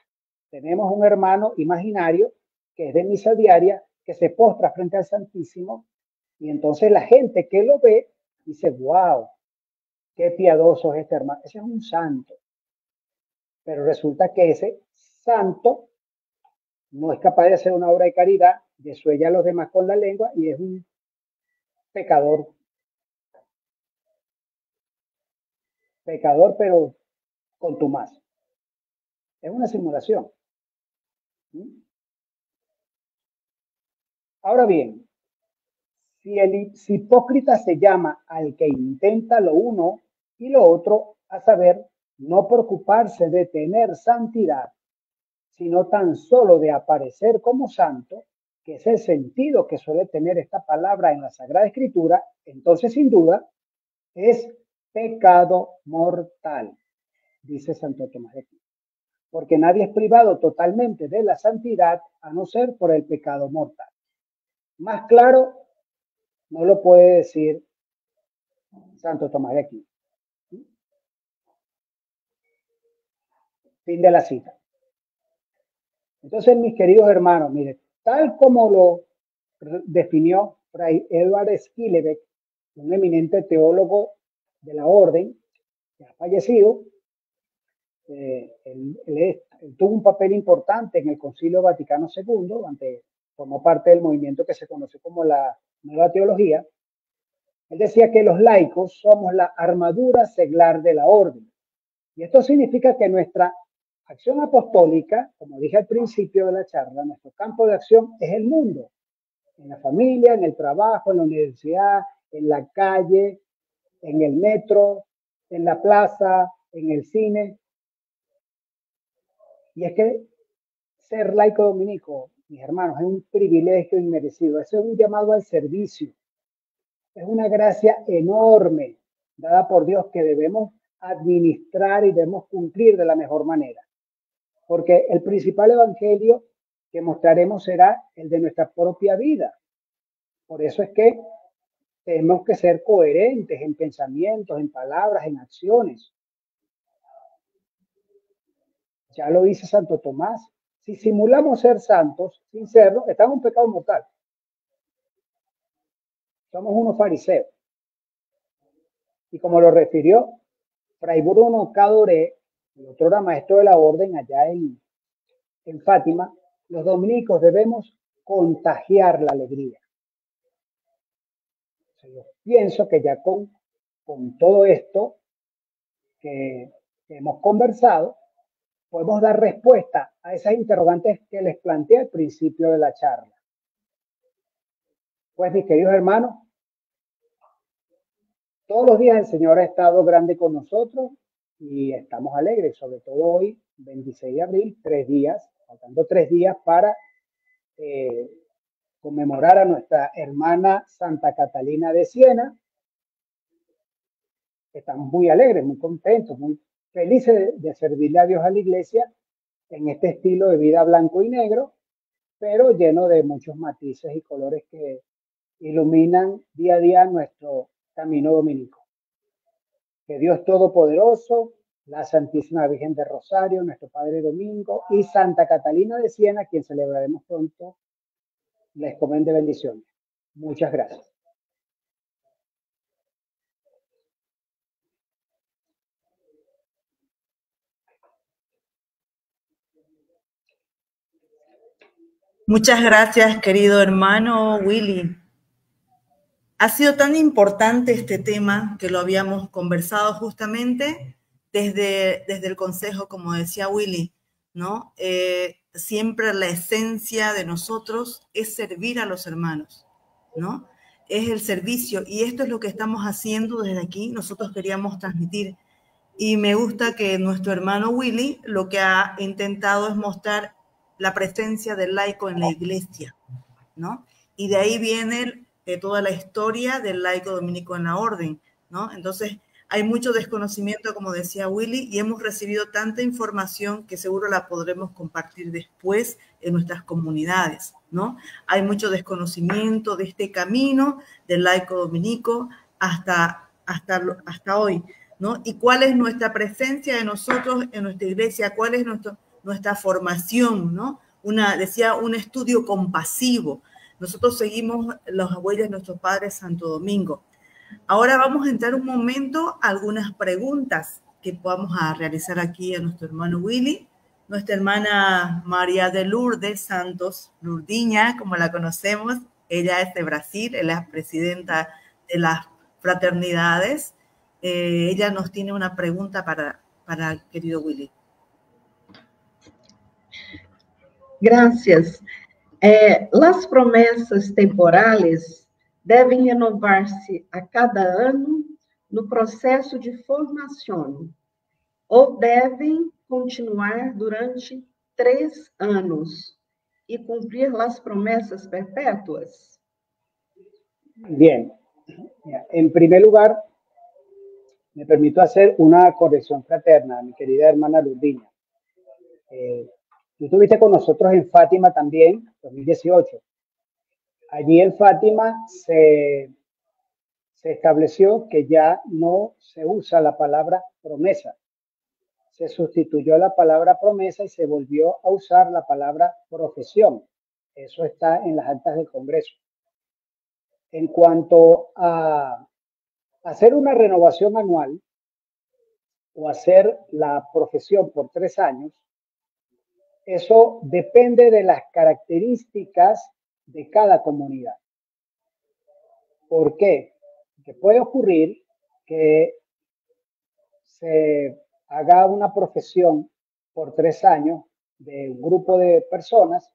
Tenemos un hermano imaginario que es de misa diaria, que se postra frente al Santísimo, y entonces la gente que lo ve dice, wow, qué piadoso es este hermano. Ese es un santo. Pero resulta que ese santo no es capaz de hacer una obra de caridad, desuella a los demás con la lengua y es un pecador. Pecador, pero contumaz. Es una simulación. Ahora bien, si el hipócrita se llama al que intenta lo uno y lo otro, a saber, no preocuparse de tener santidad, sino tan solo de aparecer como santo, que es el sentido que suele tener esta palabra en la Sagrada Escritura, entonces sin duda es pecado mortal, dice Santo Tomás de Aquino. Porque nadie es privado totalmente de la santidad a no ser por el pecado mortal. Más claro no lo puede decir Santo Tomás de Aquino. Fin de la cita. Entonces, mis queridos hermanos, miren, tal como lo definió Fray Edward Schillebeeck, un eminente teólogo de la orden, que ha fallecido, él tuvo un papel importante en el Concilio Vaticano II, formó parte del movimiento que se conoce como la Nueva Teología. Él decía que los laicos somos la armadura seglar de la orden. Y esto significa que nuestra acción apostólica, como dije al principio de la charla, nuestro campo de acción es el mundo, en la familia, en el trabajo, en la universidad, en la calle, en el metro, en la plaza, en el cine. Y es que ser laico dominico, mis hermanos, es un privilegio inmerecido. Eso es un llamado al servicio. Es una gracia enorme dada por Dios que debemos administrar y debemos cumplir de la mejor manera. Porque el principal evangelio que mostraremos será el de nuestra propia vida. Por eso es que tenemos que ser coherentes en pensamientos, en palabras, en acciones. Ya lo dice Santo Tomás. Si simulamos ser santos sin serlo, estamos en un pecado mortal. Somos unos fariseos. Y como lo refirió Fray Bruno Cadoré, el otro era maestro de la orden allá en Fátima, los dominicos debemos contagiar la alegría. O sea, yo pienso que ya con todo esto que hemos conversado, podemos dar respuesta a esas interrogantes que les planteé al principio de la charla. Pues, mis queridos hermanos, todos los días el Señor ha estado grande con nosotros y estamos alegres, sobre todo hoy, 26 de abril, 3 días, faltando 3 días para conmemorar a nuestra hermana Santa Catalina de Siena. Estamos muy alegres, muy contentos, muy felices de servirle a Dios a la iglesia en este estilo de vida blanco y negro, pero lleno de muchos matices y colores que iluminan día a día nuestro camino dominico. Que Dios Todopoderoso, la Santísima Virgen de Rosario, nuestro Padre Domingo y Santa Catalina de Siena, quien celebraremos pronto, les comende bendiciones. Muchas gracias. Muchas gracias, querido hermano Willy. Ha sido tan importante este tema que lo habíamos conversado justamente desde el consejo, como decía Willy, ¿no? Siempre la esencia de nosotros es servir a los hermanos, ¿no? Es el servicio, y esto es lo que estamos haciendo desde aquí. Nosotros queríamos transmitir, y me gusta que nuestro hermano Willy lo que ha intentado es mostrar la presencia del laico en la iglesia, ¿no? Y de ahí viene toda la historia del laico dominico en la orden, ¿no? Entonces, hay mucho desconocimiento, como decía Willy, y hemos recibido tanta información que seguro la podremos compartir después en nuestras comunidades, ¿no? Hay mucho desconocimiento de este camino del laico dominico hasta hoy, ¿no? Y cuál es nuestra presencia de nosotros en nuestra iglesia, cuál es nuestra formación, ¿no? Decía, un estudio compasivo. Nosotros seguimos las huellas de nuestro Padre Santo Domingo. Ahora vamos a entrar un momento a algunas preguntas que podamos realizar aquí a nuestro hermano Willy. Nuestra hermana María de Lourdes Santos, Lourdiña, como la conocemos, ella es de Brasil, es la presidenta de las fraternidades. Ella nos tiene una pregunta para el querido Willy. Gracias. Las promessas temporais devem renovar-se a cada ano no processo de formação ou devem continuar durante 3 anos e cumprir las promessas perpétuas? Bien, en primer lugar, me permito hacer una corrección fraterna, mi querida hermana Lourdiña. Tú estuviste con nosotros en Fátima también, 2018. Allí en Fátima se estableció que ya no se usa la palabra promesa. Se sustituyó la palabra promesa y se volvió a usar la palabra profesión. Eso está en las actas del Congreso. En cuanto a hacer una renovación anual o hacer la profesión por 3 años, eso depende de las características de cada comunidad. ¿Por qué? Porque puede ocurrir que se haga una profesión por 3 años de un grupo de personas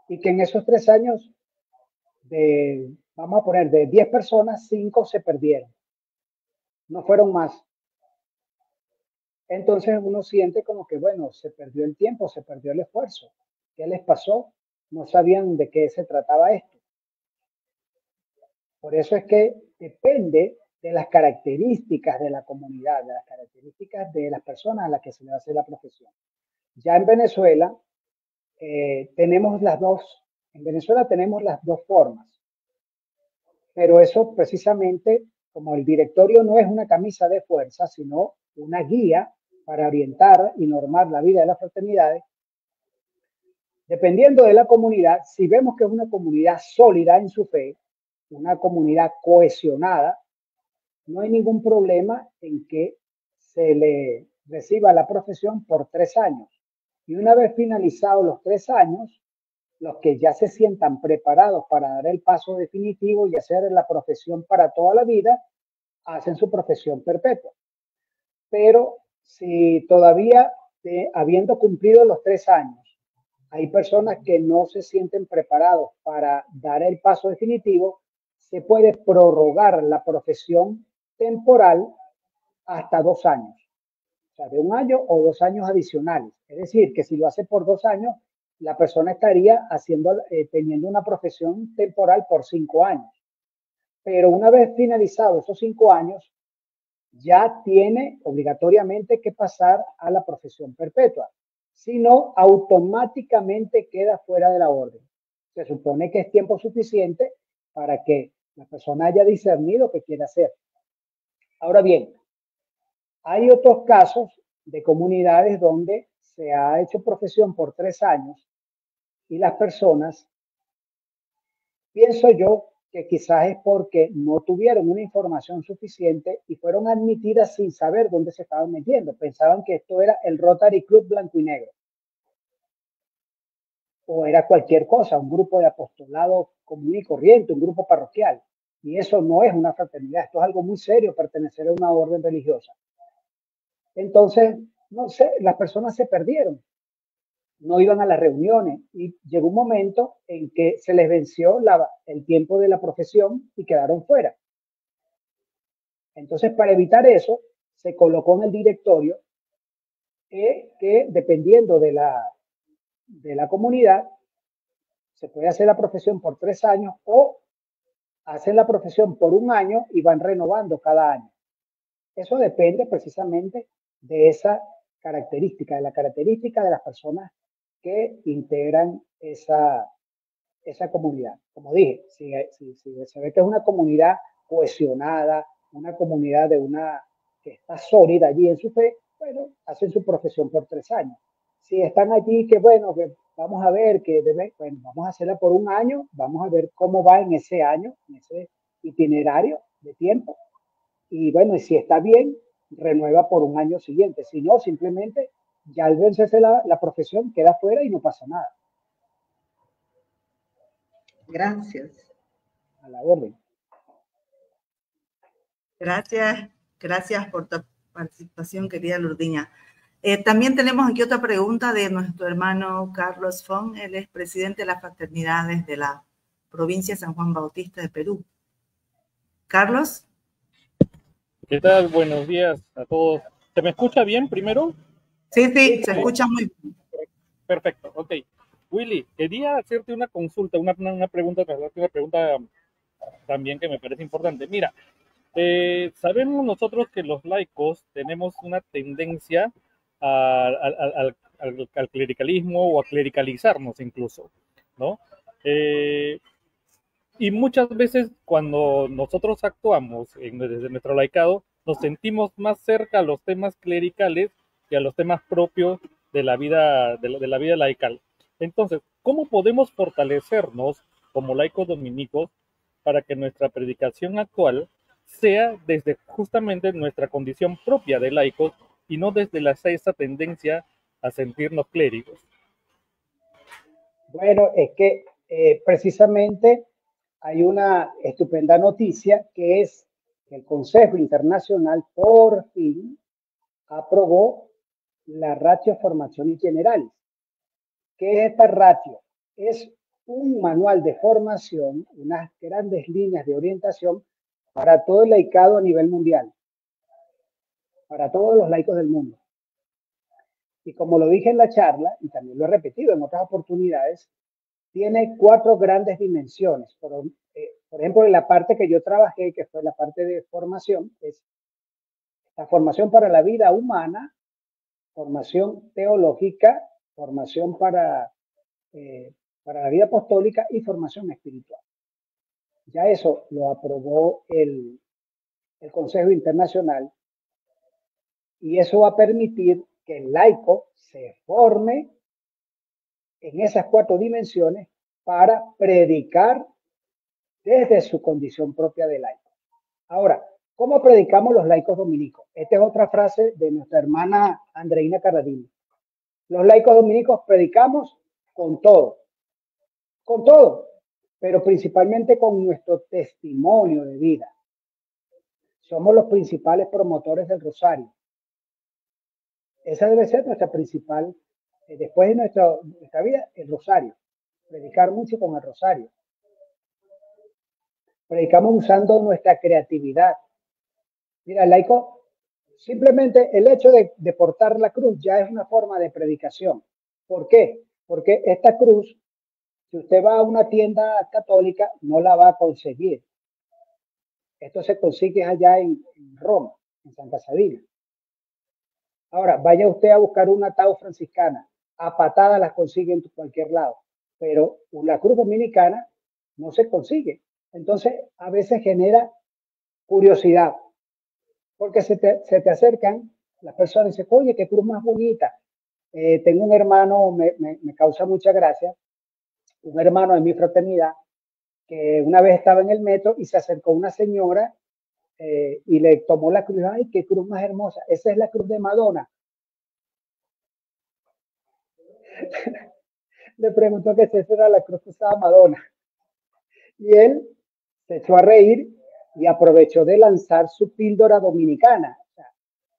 y que en esos 3 años, vamos a poner, de 10 personas, 5 se perdieron. No fueron más. Entonces uno siente como que, bueno, se perdió el tiempo, se perdió el esfuerzo. ¿Qué les pasó? No sabían de qué se trataba esto. Por eso es que depende de las características de la comunidad, de las características de las personas a las que se le hace la profesión. Ya en Venezuela tenemos las dos formas. Pero eso precisamente, como el directorio no es una camisa de fuerza, sino una guía para orientar y normar la vida de las fraternidades, dependiendo de la comunidad, si vemos que es una comunidad sólida en su fe, una comunidad cohesionada, no hay ningún problema en que se le reciba la profesión por 3 años. Y una vez finalizados los 3 años, los que ya se sientan preparados para dar el paso definitivo y hacer la profesión para toda la vida, hacen su profesión perpetua. Pero si todavía, habiendo cumplido los 3 años, hay personas que no se sienten preparados para dar el paso definitivo, se puede prorrogar la profesión temporal hasta 2 años. O sea, de 1 año o 2 años adicionales. Es decir, que si lo hace por 2 años, la persona estaría teniendo una profesión temporal por 5 años. Pero una vez finalizados esos 5 años, ya tiene obligatoriamente que pasar a la profesión perpetua. Si no, automáticamente queda fuera de la orden. Se supone que es tiempo suficiente para que la persona haya discernido qué quiere hacer. Ahora bien, hay otros casos de comunidades donde se ha hecho profesión por 3 años y las personas, pienso yo, que quizás es porque no tuvieron una información suficiente y fueron admitidas sin saber dónde se estaban metiendo. Pensaban que esto era el Rotary Club blanco y negro. O era cualquier cosa, un grupo de apostolado común y corriente, un grupo parroquial. Y eso no es una fraternidad, esto es algo muy serio, pertenecer a una orden religiosa. Entonces, no sé, las personas se perdieron, no iban a las reuniones y llegó un momento en que se les venció el tiempo de la profesión y quedaron fuera. Entonces, para evitar eso, se colocó en el directorio que dependiendo de la comunidad, se puede hacer la profesión por 3 años o hacen la profesión por 1 año y van renovando cada año. Eso depende precisamente de esa característica, de la característica de las personas que integran esa comunidad. Como dije, si se ve que es una comunidad cohesionada, una comunidad que está sólida allí en su fe, bueno, hacen su profesión por 3 años. Si están allí, que bueno, que vamos a ver, bueno, vamos a hacerla por 1 año, vamos a ver cómo va en ese año, en ese itinerario de tiempo. Y bueno, y si está bien, renueva por 1 año siguiente. Si no, simplemente ya al vencerse la profesión queda fuera y no pasa nada. Gracias. A la orden. Gracias por tu participación, querida Lurdiña. También tenemos aquí otra pregunta de nuestro hermano Carlos Fong. Él es presidente de las fraternidades de la provincia de San Juan Bautista de Perú. Carlos. ¿Qué tal? Buenos días a todos. ¿Se me escucha bien primero? Sí, se escucha muy bien. Perfecto, ok. Willy, quería hacerte una consulta, una pregunta también que me parece importante. Mira, sabemos nosotros que los laicos tenemos una tendencia al clericalismo o a clericalizarnos incluso, ¿no? Y muchas veces cuando nosotros actuamos desde nuestro laicado, nos sentimos más cerca a los temas clericales que a los temas propios de la vida, de la vida laical. Entonces, ¿cómo podemos fortalecernos como laicos dominicos para que nuestra predicación actual sea desde justamente nuestra condición propia de laicos y no desde esa tendencia a sentirnos clérigos? Bueno, es que precisamente hay una estupenda noticia que es que el Consejo Internacional por fin aprobó la Ratio Formationis Generalis. ¿Qué es esta ratio? Es un manual de formación, unas grandes líneas de orientación para todo el laicado a nivel mundial, para todos los laicos del mundo. Y como lo dije en la charla, y también lo he repetido en otras oportunidades, tiene 4 grandes dimensiones. Por ejemplo, en la parte que yo trabajé, que fue la parte de formación, es la formación para la vida humana, formación teológica, formación para la vida apostólica y formación espiritual. Ya eso lo aprobó el Consejo Internacional y eso va a permitir que el laico se forme en esas 4 dimensiones para predicar desde su condición propia de laico. Ahora, ¿cómo predicamos los laicos dominicos? Esta es otra frase de nuestra hermana Andreina Carradini. Los laicos dominicos predicamos con todo, pero principalmente con nuestro testimonio de vida. Somos los principales promotores del rosario. Esa debe ser nuestra principal, después de nuestra vida, el rosario. Predicar mucho con el rosario. Predicamos usando nuestra creatividad. Mira, el laico, simplemente el hecho de portar la cruz ya es una forma de predicación. ¿Por qué? Porque esta cruz, si usted va a una tienda católica, no la va a conseguir. Esto se consigue allá en Roma, en Santa Sabina. Ahora, vaya usted a buscar una ataúd franciscana. A patadas las consigue en cualquier lado. Pero la cruz dominicana no se consigue. Entonces, a veces genera curiosidad. Porque se te acercan las personas y dicen, oye, qué cruz más bonita. Tengo un hermano, me causa mucha gracia, un hermano de mi fraternidad, que una vez estaba en el metro y se acercó una señora y le tomó la cruz. ¡Ay, qué cruz más hermosa! Esa es la cruz de Madonna. Le preguntó que si esa era la cruz que usaba Madonna. Y él se echó a reír y aprovechó de lanzar su píldora dominicana. O sea,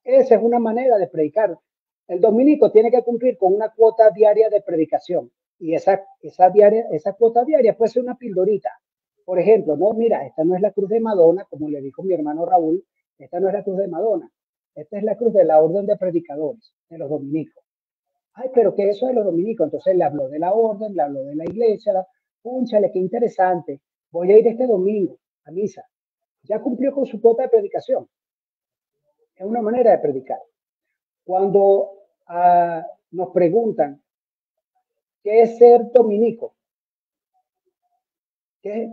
esa es una manera de predicar. El dominico tiene que cumplir con una cuota diaria de predicación. Y esa cuota diaria puede ser una pildorita. Por ejemplo, no, mira, esta no es la cruz de Madonna, como le dijo mi hermano Raúl, esta no es la cruz de Madonna, esta es la cruz de la orden de predicadores, de los dominicos. Ay, pero ¿qué es eso de los dominicos? Entonces le habló de la orden, le habló de la iglesia, púnchale, qué interesante, voy a ir este domingo a misa. Ya cumplió con su cuota de predicación. Es una manera de predicar. Cuando nos preguntan, ¿qué es ser dominico?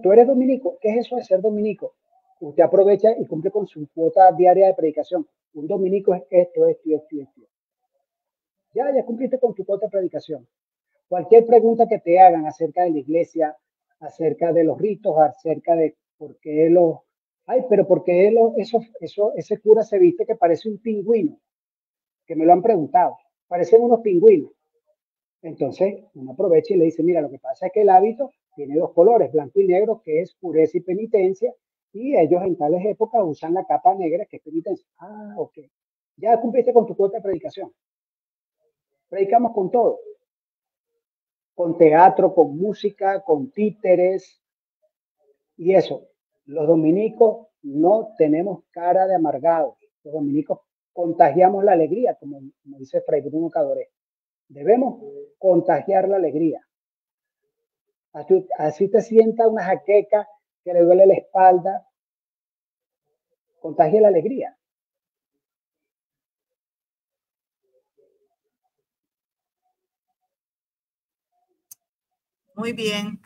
¿Tú eres dominico? ¿Qué es eso de ser dominico? Usted aprovecha y cumple con su cuota diaria de predicación. Un dominico es esto, esto y esto y esto. Ya cumpliste con tu cuota de predicación. Cualquier pregunta que te hagan acerca de la iglesia, acerca de los ritos, acerca de por qué pero por qué ese cura se viste que parece un pingüino, que me lo han preguntado, parecen unos pingüinos. Entonces uno aprovecha y le dice, mira, lo que pasa es que el hábito tiene dos colores, blanco y negro, que es pureza y penitencia, y ellos en tales épocas usan la capa negra, que es penitencia. Ah, ok. Ya cumpliste con tu cuota de predicación. Predicamos con todo, con teatro, con música, con títeres, y eso. Los dominicos no tenemos cara de amargados. Los dominicos contagiamos la alegría, como dice Fray Bruno Cadoré. Debemos contagiar la alegría. Así te sienta una jaqueca que le duele la espalda, contagia la alegría. Muy bien.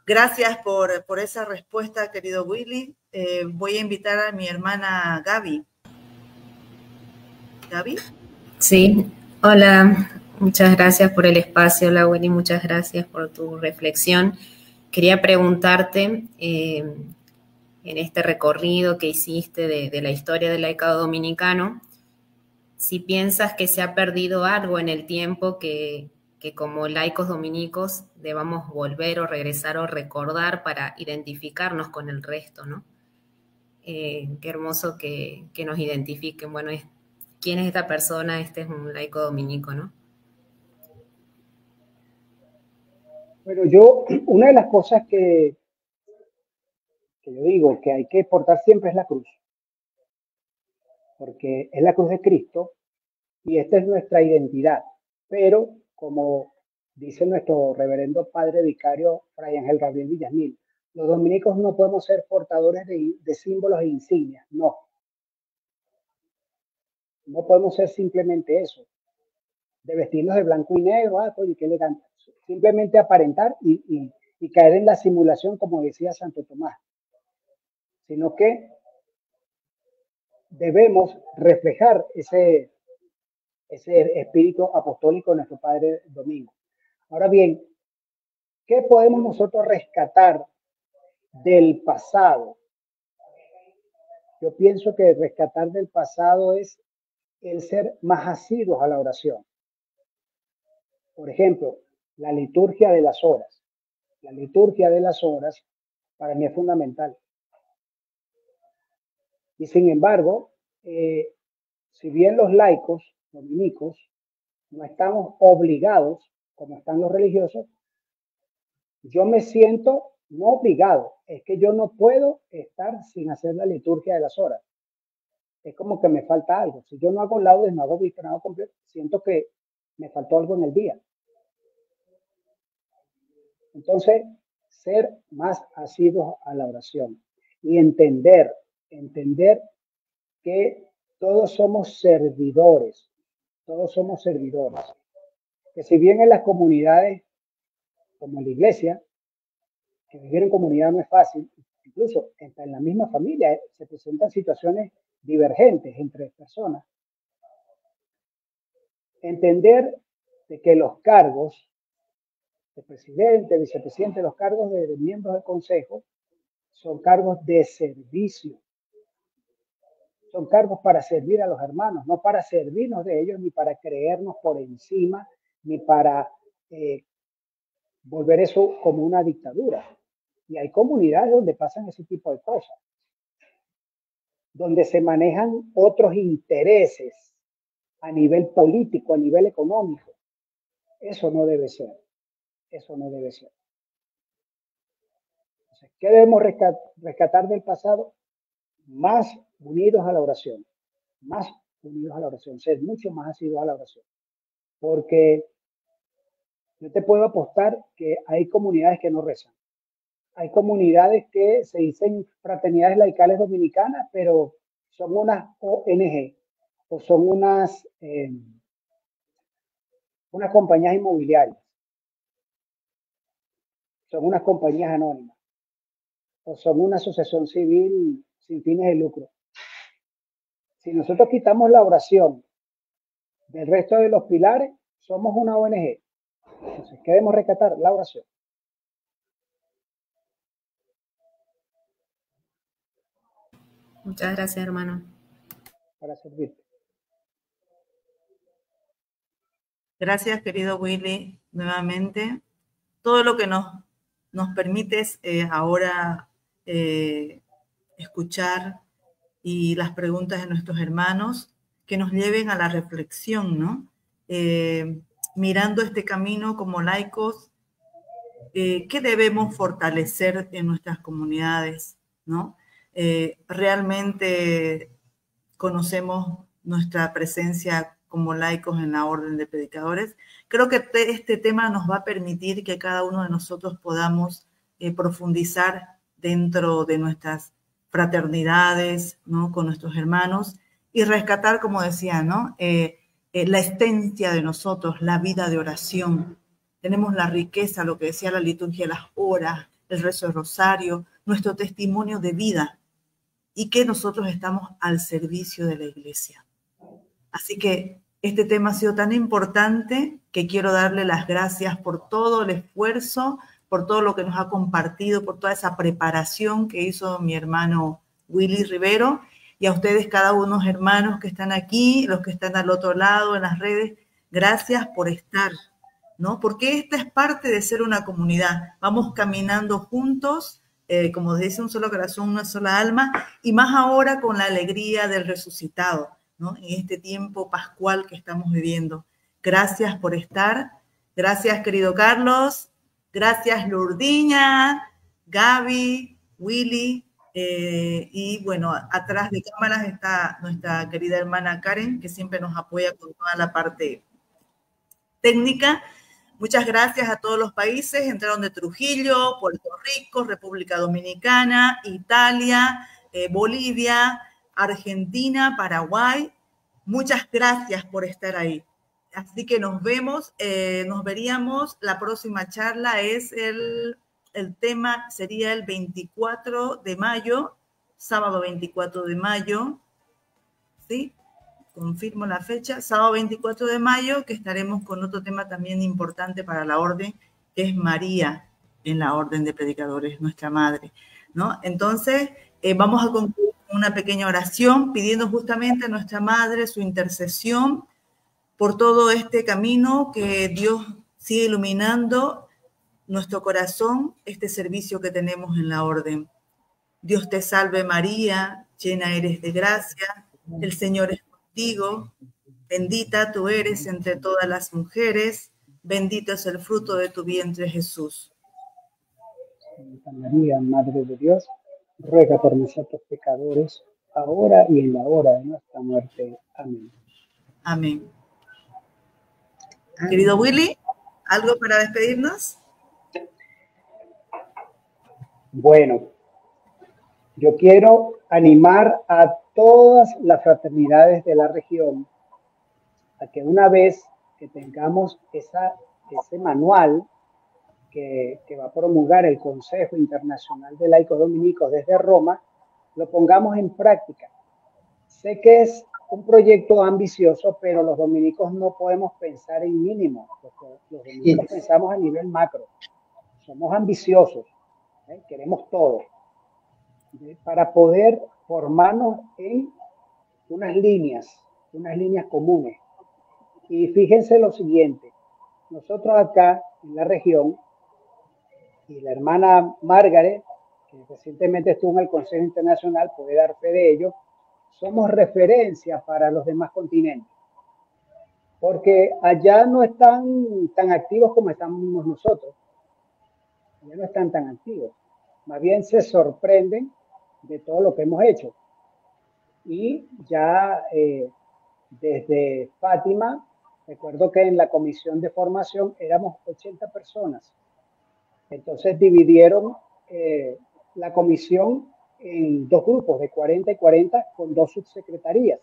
Gracias por esa respuesta, querido Willy. Voy a invitar a mi hermana Gaby. ¿Gaby? Sí, hola, muchas gracias por el espacio, hola Willy, muchas gracias por tu reflexión. Quería preguntarte, en este recorrido que hiciste de la historia del laicado dominicano, si piensas que se ha perdido algo en el tiempo que como laicos dominicos debamos volver o regresar o recordar para identificarnos con el resto, ¿no? Qué hermoso que nos identifiquen. Bueno, ¿quién es esta persona? Este es un laico dominico, ¿no? Bueno, una de las cosas que yo digo que hay que portar siempre es la cruz, porque es la cruz de Cristo y esta es nuestra identidad. Pero, como dice nuestro reverendo padre vicario Fray Ángel Gabriel Villamil, los dominicos no podemos ser portadores de símbolos e insignias, no. No podemos ser simplemente eso, de vestirnos de blanco y negro, oye, qué elegante. Simplemente aparentar y caer en la simulación, como decía Santo Tomás, sino que debemos reflejar ese espíritu apostólico de nuestro Padre Domingo. Ahora bien, ¿qué podemos nosotros rescatar del pasado? Yo pienso que rescatar del pasado es el ser más asiduos a la oración. Por ejemplo, la liturgia de las horas. La liturgia de las horas para mí es fundamental. Y sin embargo, si bien los laicos dominicos no estamos obligados, como están los religiosos, yo me siento no obligado, es que yo no puedo estar sin hacer la liturgia de las horas. Es como que me falta algo. Si yo no hago laudes, no hago víspera, no hago completo, siento que me faltó algo en el día. Entonces, ser más asiduos a la oración y entender que todos somos servidores, que si bien en las comunidades, como en la iglesia, que vivir en comunidad no es fácil, incluso en la misma familia se presentan situaciones divergentes entre personas. Entender de que los cargos de presidente, vicepresidente, los cargos de miembros del consejo son cargos de servicio. Son cargos para servir a los hermanos, no para servirnos de ellos, ni para creernos por encima, ni para volver eso como una dictadura. Y hay comunidades donde pasan ese tipo de cosas, donde se manejan otros intereses a nivel político, a nivel económico. Eso no debe ser. Eso no debe ser. Entonces, ¿qué debemos rescatar del pasado? Más unidos a la oración. Más unidos a la oración. Ser mucho más asiduos a la oración. Porque yo te puedo apostar que hay comunidades que no rezan. Hay comunidades que se dicen fraternidades laicales dominicanas, pero son unas ONG o son unas compañías inmobiliarias, son unas compañías anónimas o son una asociación civil sin fines de lucro. Si nosotros quitamos la oración del resto de los pilares, somos una ONG. Entonces, ¿qué debemos rescatar? La oración. Muchas gracias, hermano. Para servirte. Gracias, querido Willy, nuevamente. Todo lo que nos permites ahora escuchar y las preguntas de nuestros hermanos que nos lleven a la reflexión, ¿no? Mirando este camino como laicos, ¿qué debemos fortalecer en nuestras comunidades, ¿no? Realmente conocemos nuestra presencia como laicos en la orden de predicadores. Creo que este tema nos va a permitir que cada uno de nosotros podamos profundizar dentro de nuestras fraternidades, ¿no? Con nuestros hermanos y rescatar, como decía, ¿no? La esencia de nosotros, la vida de oración. Tenemos la riqueza, lo que decía la liturgia de las horas, el rezo del rosario, nuestro testimonio de vida y que nosotros estamos al servicio de la iglesia. Así que este tema ha sido tan importante que quiero darle las gracias por todo el esfuerzo, por todo lo que nos ha compartido, por toda esa preparación que hizo mi hermano Willy Rivero y a ustedes, cada uno hermanos que están aquí, los que están al otro lado en las redes, gracias por estar, ¿no? Porque esta es parte de ser una comunidad. Vamos caminando juntos, como dice, un solo corazón, una sola alma, y más ahora con la alegría del resucitado, ¿no? En este tiempo pascual que estamos viviendo. Gracias por estar. Gracias, querido Carlos. Gracias, Lourdiña, Gaby, Willy. Y bueno, atrás de cámaras está nuestra querida hermana Karen, que siempre nos apoya con toda la parte técnica. Muchas gracias a todos los países. Entraron de Trujillo, Puerto Rico, República Dominicana, Italia, Bolivia, Argentina, Paraguay. Muchas gracias por estar ahí. Así que nos vemos, nos veríamos. La próxima charla es el tema sería el 24 de mayo, sábado 24 de mayo, ¿sí? Confirmo la fecha, sábado 24 de mayo, que estaremos con otro tema también importante para la orden, que es María en la orden de predicadores, nuestra madre, ¿no? Entonces, vamos a concluir con una pequeña oración pidiendo justamente a nuestra madre su intercesión por todo este camino, que Dios siga iluminando nuestro corazón, este servicio que tenemos en la orden. Dios te salve María, llena eres de gracia, el Señor es contigo, bendita tú eres entre todas las mujeres, bendito es el fruto de tu vientre Jesús. Santa María, Madre de Dios, ruega por nosotros pecadores, ahora y en la hora de nuestra muerte. Amén. Amén. Querido Willy, ¿algo para despedirnos? Bueno, yo quiero animar a todas las fraternidades de la región a que una vez que tengamos ese manual que va a promulgar el Consejo Internacional de Laicos Dominicos desde Roma, lo pongamos en práctica. Sé que es un proyecto ambicioso, pero los dominicos no podemos pensar en mínimo. Los dominicos pensamos a nivel macro. Somos ambiciosos, queremos todo. Para poder formarnos en unas líneas comunes. Y fíjense lo siguiente, nosotros acá en la región, y la hermana Margaret, que recientemente estuvo en el Consejo Internacional, puede dar fe de ello, somos referencia para los demás continentes. Porque allá no están tan activos como estamos nosotros. Allá no están tan activos. Más bien se sorprenden de todo lo que hemos hecho. Y ya desde Fátima, recuerdo que en la comisión de formación éramos 80 personas. Entonces dividieron la comisión en dos grupos de 40 y 40 con dos subsecretarías.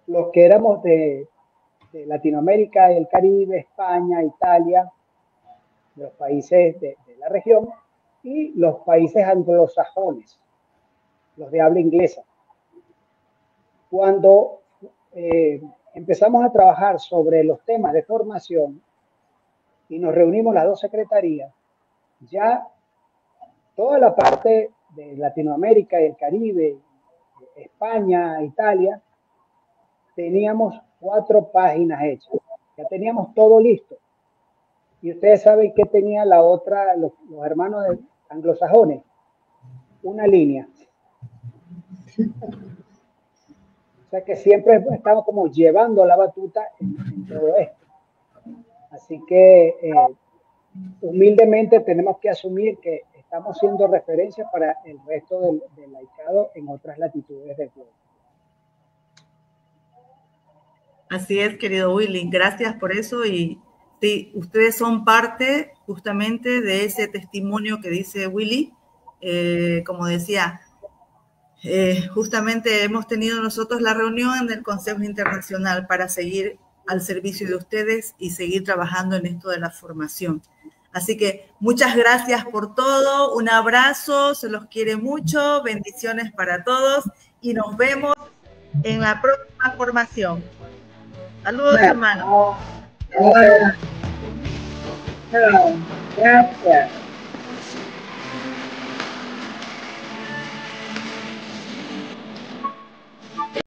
Los que éramos de Latinoamérica, el Caribe, España, Italia, los países de la región, y los países anglosajones, los de habla inglesa. Cuando empezamos a trabajar sobre los temas de formación y nos reunimos las dos secretarías, ya toda la parte de Latinoamérica y el Caribe, España, Italia, teníamos 4 páginas hechas. Ya teníamos todo listo. Y ustedes saben que tenía la otra, los hermanos de anglosajones, una línea. O sea que siempre estamos como llevando la batuta en todo esto. Así que humildemente tenemos que asumir que estamos siendo referencia para el resto del laicado en otras latitudes del globo. Así es, querido Willy, gracias por eso. Y sí, ustedes son parte justamente de ese testimonio que dice Willy. Como decía, justamente hemos tenido nosotros la reunión en el Consejo Internacional para seguir al servicio de ustedes y seguir trabajando en esto de la formación. Así que muchas gracias por todo, un abrazo, se los quiere mucho, bendiciones para todos y nos vemos en la próxima formación. Saludos, hermanos. Gracias.